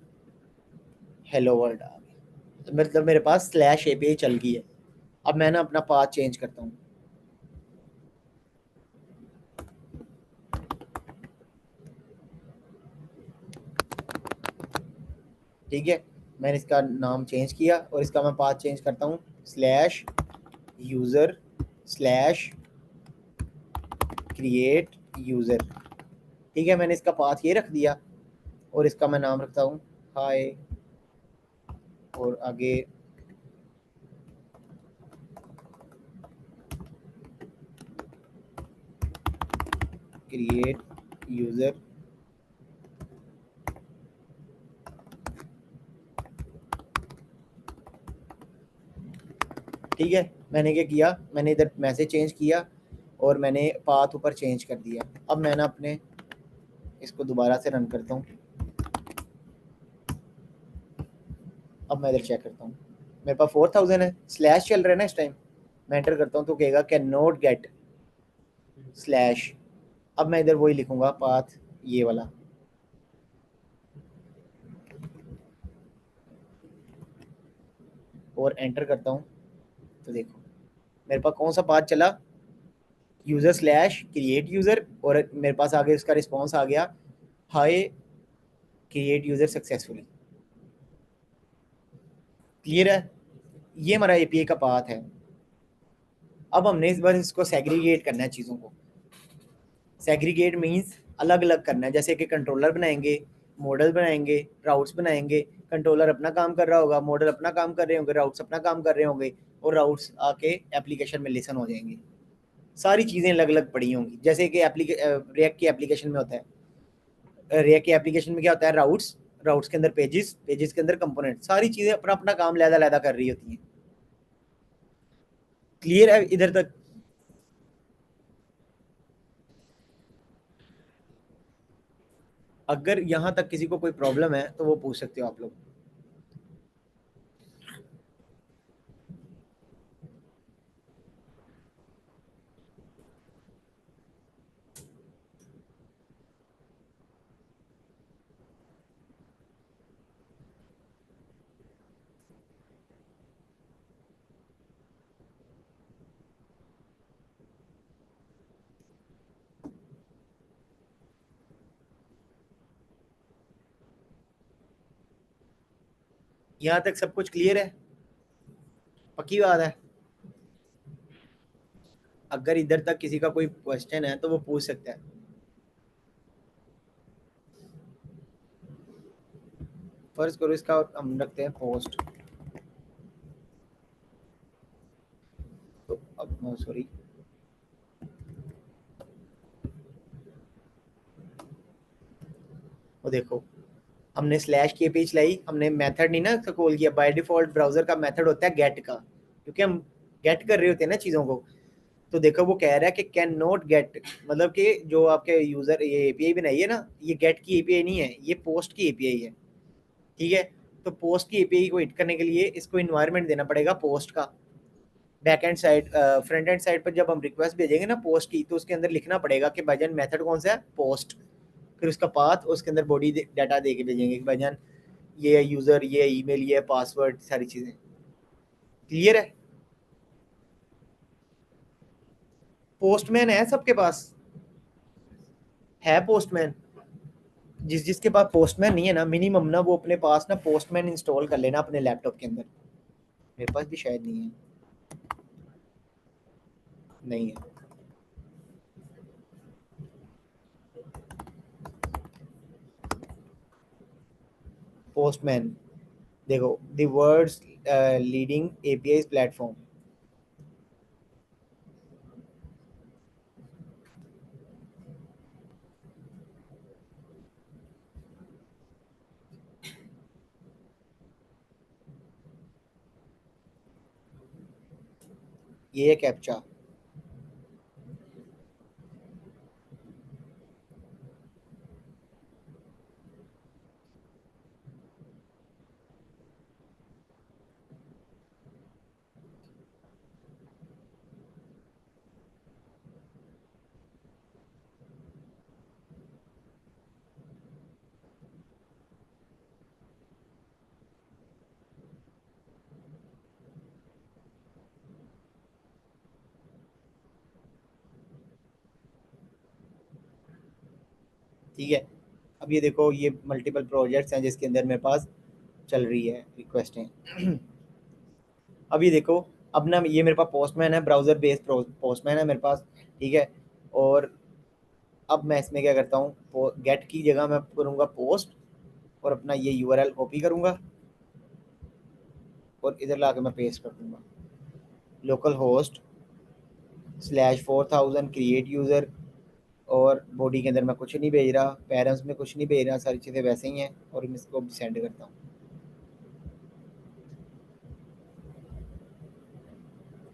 A: हेलो वर्ल्ड आ गया, मतलब मेरे पास स्लैश API चल गई है। अब मैं ना अपना पाथ चेंज करता हूँ। ठीक है, मैंने इसका नाम चेंज किया और इसका मैं पाथ चेंज करता हूँ slash user slash create user. ठीक है, मैंने इसका पाथ ये रख दिया और इसका मैं नाम रखता हूँ हाय और आगे क्रिएट यूज़र। ठीक है, मैंने क्या किया, मैंने इधर मैसेज चेंज किया और मैंने पाथ ऊपर चेंज कर दिया। अब मैं ना अपने इसको दोबारा से रन करता हूँ। अब मैं इधर चेक करता हूँ, मेरे पास 4000 है, स्लैश चल रहा है ना इस टाइम। मैं एंटर करता हूँ तो कहेगा कैन नोट गेट स्लैश। अब मैं इधर वही लिखूंगा पाथ ये वाला। और एंटर करता हूँ तो देखो मेरे पास कौन सा पाथ चला, यूज़र स्लैश क्रिएट यूज़र, और मेरे पास आगे उसका रिस्पॉन्स आ गया हाय क्रिएट यूज़र सक्सेसफुली। क्लियर है, ये हमारा API का पाथ है। अब हमने इस बार इसको सेग्रीगेट करना है चीज़ों को। सेग्रीगेट मीन्स अलग अलग करना है, जैसे कि कंट्रोलर बनाएंगे, मॉडल बनाएंगे, राउट्स बनाएंगे। कंट्रोलर अपना काम कर रहा होगा, मॉडल अपना काम कर रहे होंगे, राउट्स अपना काम कर रहे होंगे और राउट्स आके एप्लीकेशन में लिसन हो जाएंगे। सारी चीज़ें अलग अलग पड़ी होंगी, जैसे कि रिएक्ट की एप्लीकेशन में होता है। रिएक्ट की एप्लीकेशन में क्या होता है, राउट्स, राउट्स के अंदर पेजेस, पेजेस के अंदर कंपोनेंट, सारी चीज़ें अपना अपना काम लहदा लहदा कर रही होती हैं। क्लियर है इधर तक? अगर यहाँ तक किसी को कोई प्रॉब्लम है तो वो पूछ सकते हो आप लोग। यहाँ तक सब कुछ क्लियर है? पक्की बात है? अगर इधर तक किसी का कोई क्वेश्चन है तो वो पूछ सकता है। फर्ज करो इसका हम रखते हैं पोस्ट, तो अब सॉरी वो देखो हमने स्लैश की पेज लाई, हमने मेथड नहीं ना कॉल किया। बाय डिफॉल्ट ब्राउजर का मेथड होता है गेट का, क्योंकि हम गेट कर रहे होते हैं ना चीज़ों को। तो देखो वो कह रहा है कि कैन नॉट गेट, मतलब कि जो आपके यूज़र ये API बनाई है ना, ये गेट की API नहीं है, ये पोस्ट की API है। ठीक है, तो पोस्ट की API को हिट करने के लिए इसको इन्वायरमेंट देना पड़ेगा पोस्ट का। Back and side front end side पर जब हम रिक्वेस्ट भेजेंगे ना पोस्ट की, तो उसके अंदर लिखना पड़ेगा कि भाईजान मेथड कौन सा है, पोस्ट, फिर उसका पाथ, उसके अंदर बॉडी डाटा दे के भेजेंगे कि भाईजान ये यूज़र, ये ईमेल, ये पासवर्ड, सारी चीज़ें क्लियर है। पोस्टमैन है सबके पास, है पोस्टमैन। जिसके पास पोस्टमैन नहीं है ना, मिनिमम ना वो अपने पास ना पोस्टमैन इंस्टॉल कर लेना अपने लैपटॉप के अंदर। मेरे पास भी शायद नहीं है, नहीं है। पोस्टमैन देखो, the world's leading API platform. ये है कैप्चा। ठीक है, अब ये देखो, ये मल्टीपल प्रोजेक्ट्स हैं जिसके अंदर मेरे पास चल रही है रिक्वेस्टें। अब ये देखो, अब ना ये मेरे पास पोस्टमैन है, ब्राउज़र बेस्ड पोस्टमैन है मेरे पास, ठीक है। और अब मैं इसमें क्या करता हूँ, गेट की जगह मैं करूँगा पोस्ट, और अपना ये यूआरएल कॉपी करूँगा और इधर ला के मैं पेस्ट कर दूँगा, लोकल होस्ट /4000 क्रिएट यूज़र। और बॉडी के अंदर मैं कुछ नहीं भेज रहा, पेरेंट्स में कुछ नहीं भेज रहा, सारी चीज़ें वैसे ही हैं, और मैं इसको सेंड करता हूँ।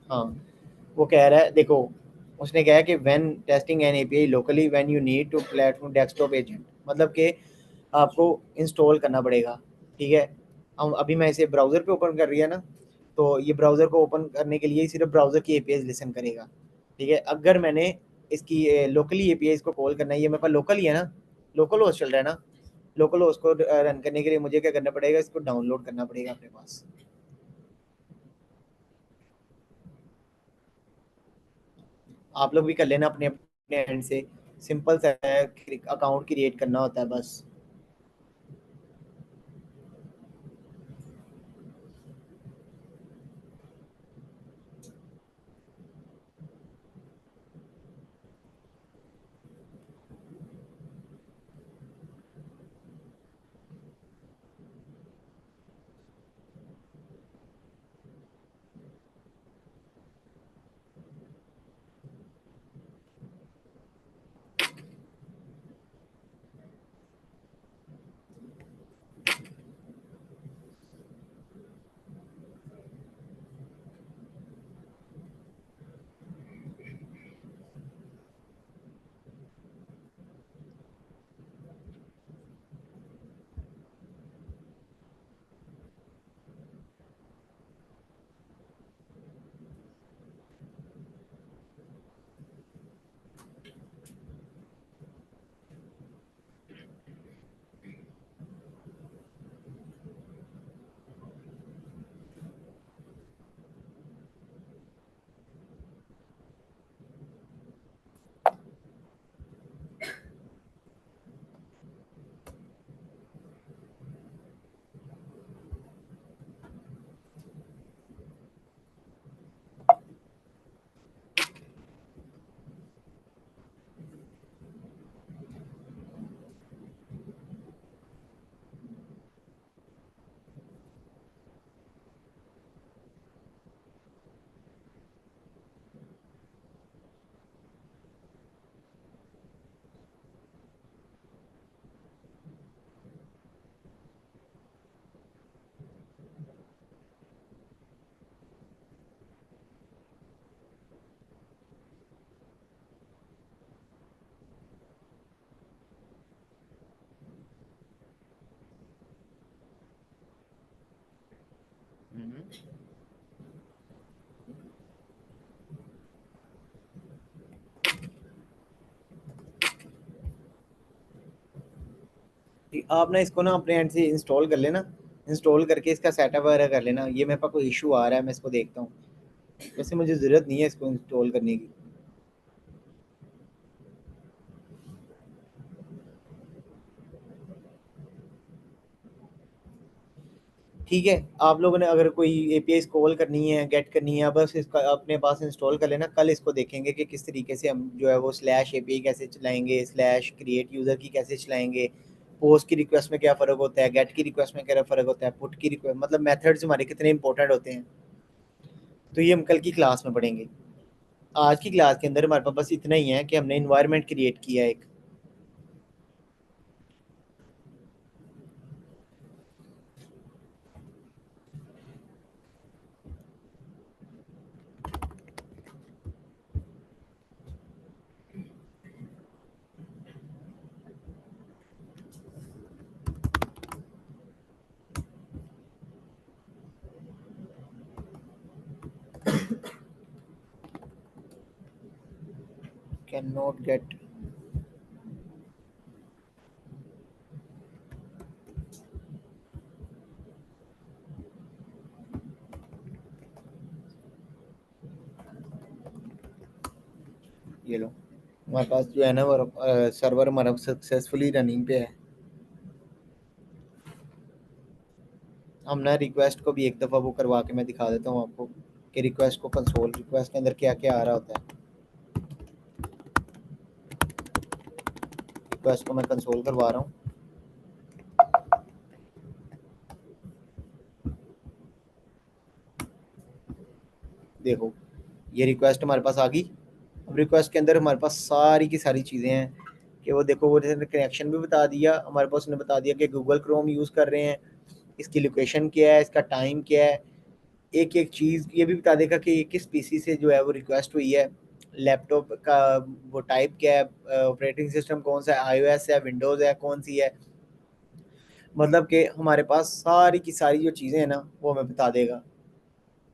A: हाँ, वो कह रहा है देखो, उसने कहा है कि when testing an API locally when you need to platform desktop agent, मतलब कि आपको इंस्टॉल करना पड़ेगा, ठीक है। हम अभी मैं इसे ब्राउज़र पे ओपन कर रही है ना, तो ये ब्राउज़र को ओपन करने के लिए सिर्फ ब्राउज़र की एपीआई लिसन करेगा, ठीक है। अगर मैंने इसकी लोकली एपीआई को कॉल करना है, ये मेरे पास लोकल ही है ना, लोकल होस्ट चल रहा है ना, लोकल होस्ट को रन करने के लिए मुझे क्या करना पड़ेगा, इसको डाउनलोड करना पड़ेगा अपने पास। आप लोग भी कर लेना अपने अपने एंड से, सिंपल सा है, अकाउंट क्रिएट करना होता है बस। आप ना इसको ना अपने एंड से इंस्टॉल कर लेना, इंस्टॉल करके इसका सेटअप वगैरह कर लेना। ये मेरे पास कोई इशू आ रहा है, मैं इसको देखता हूँ। वैसे मुझे ज़रूरत नहीं है इसको इंस्टॉल करने की। ठीक है, आप लोगों ने अगर कोई एपीआई कॉल करनी है, गेट करनी है, बस इसका अपने पास इंस्टॉल कर लेना। कल इसको देखेंगे कि किस तरीके से हम जो है वो स्लैश एपीआई कैसे चलाएंगे, स्लैश क्रिएट यूज़र की कैसे चलाएंगे, पोस्ट की रिक्वेस्ट में क्या फ़र्क होता है, गेट की रिक्वेस्ट में क्या फ़र्क होता है, पुट की रिक्वेस्ट, मतलब मेथड्स हमारे कितने इंपॉर्टेंट होते हैं। तो ये हम कल की क्लास में पढ़ेंगे। आज की क्लास के अंदर हमारे पास बस इतना ही है कि हमने इन्वायरमेंट क्रिएट किया है एक। कैन नॉट गेट, ये लो हमारे पास जो है ना वो सर्वर हमारा सक्सेसफुली रनिंग पे है। हम ना रिक्वेस्ट को भी एक दफ़ा वो करवा के मैं दिखा देता हूँ आपको कि रिक्वेस्ट को कंसोल रिक्वेस्ट के अंदर क्या क्या आ रहा होता है। रिक्वेस्ट को मैं कंसोल करवा रहा हूँ। देखो ये रिक्वेस्ट हमारे पास आ गई। अब रिक्वेस्ट के अंदर हमारे पास सारी की सारी चीज़ें हैं कि वो देखो, वो कनेक्शन भी बता दिया हमारे पास, उसने बता दिया कि गूगल क्रोम यूज़ कर रहे हैं, इसकी लोकेशन क्या है, इसका टाइम क्या है, एक एक चीज़ ये भी बता देगा कि किस पीसी से जो है वो रिक्वेस्ट हुई है, लैपटॉप का वो टाइप क्या है, ऑपरेटिंग सिस्टम कौन सा है, आईओएस है, विंडोज़ है, कौन सी है। मतलब कि हमारे पास सारी की सारी जो चीज़ें हैं ना वो हमें बता देगा।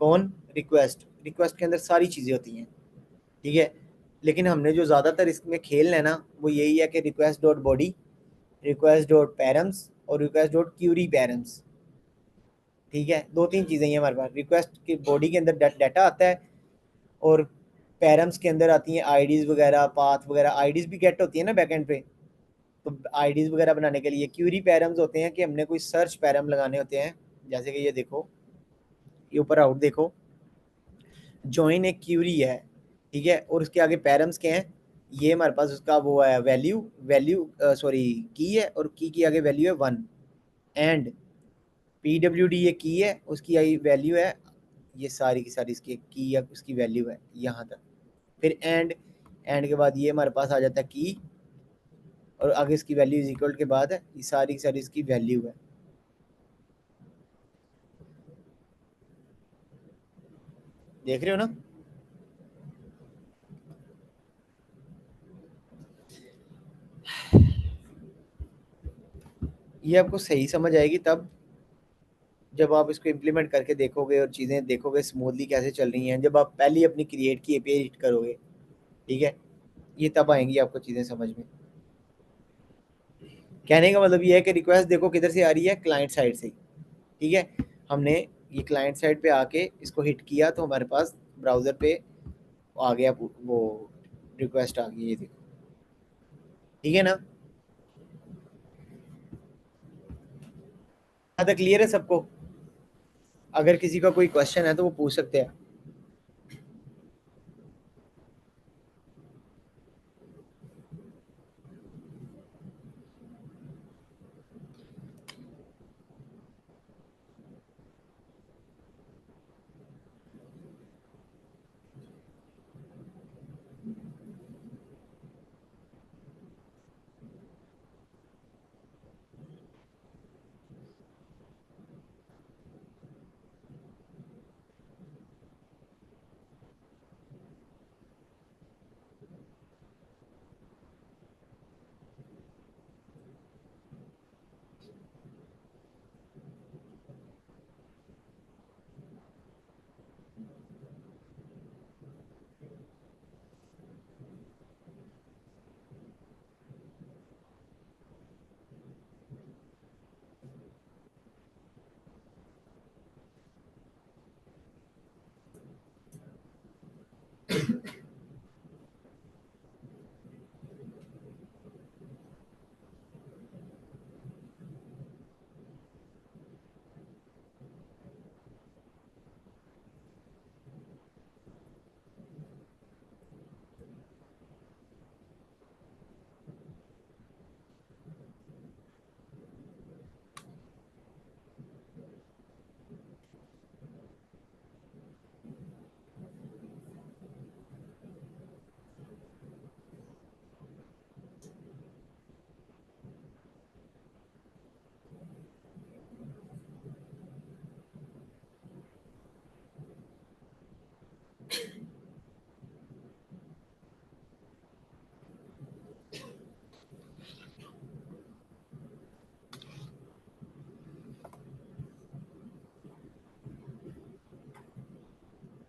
A: कौन? रिक्वेस्ट। रिक्वेस्ट के अंदर सारी चीज़ें होती हैं, ठीक है। लेकिन हमने जो ज़्यादातर इसमें खेलना है ना वो यही है कि request dot body, request dot params और रिक्वेस्ट डॉट क्यूरी पैरम्स। ठीक है, दो तीन चीज़ें हैं हमारे पास। रिक्वेस्ट की बॉडी के अंदर डाटा आता है और पैरम्स के अंदर आती हैं आईडीज़ वगैरह, पाथ वगैरह। आईडीज़ भी गेट होती है ना बैकएंड पे, तो आईडीज़ वगैरह बनाने के लिए क्यूरी पैरम्स होते हैं कि हमने कोई सर्च पैरम लगाने होते हैं। जैसे कि ये देखो, ये ऊपर आउट देखो, जॉइन एक क्यूरी है, ठीक है, और उसके आगे पैरम्स के हैं। ये हमारे पास उसका वो है वैल्यू, सॉरी की है, और की आगे वैल्यू है 1। एंड PWD ये की है, उसकी आई वैल्यू है, ये सारी की सारी इसकी की है, उसकी वैल्यू है यहाँ तक। फिर एंड के बाद ये हमारे पास आ जाता है की, और आगे इसकी वैल्यू इज इक्वल के बाद है, ये सारी की सारी इसकी वैल्यू है। देख रहे हो ना? ये आपको सही समझ आएगी तब जब आप इसको इम्प्लीमेंट करके देखोगे और चीज़ें देखोगे स्मूथली कैसे चल रही हैं। जब आप पहले अपनी क्रिएट की एपीआई हिट करोगे, ठीक है, ये तब आएंगी आपको चीज़ें समझ में। कहने का मतलब ये है कि रिक्वेस्ट देखो किधर से आ रही है, क्लाइंट साइड से, ठीक है। हमने ये क्लाइंट साइड पे आके इसको हिट किया तो हमारे पास ब्राउज़र पे आ गया वो रिक्वेस्ट आ गई, ये देखो, ठीक है ना? यहाँ तक क्लियर है सबको? अगर किसी का कोई क्वेश्चन है तो वो पूछ सकते हैं।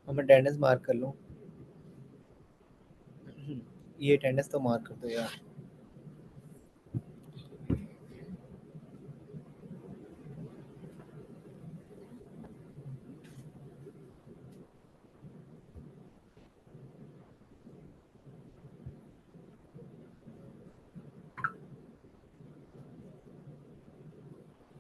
A: हम अटेंडेंस मार्क कर लो, ये अटेंडेंस तो मार्क कर दो यार।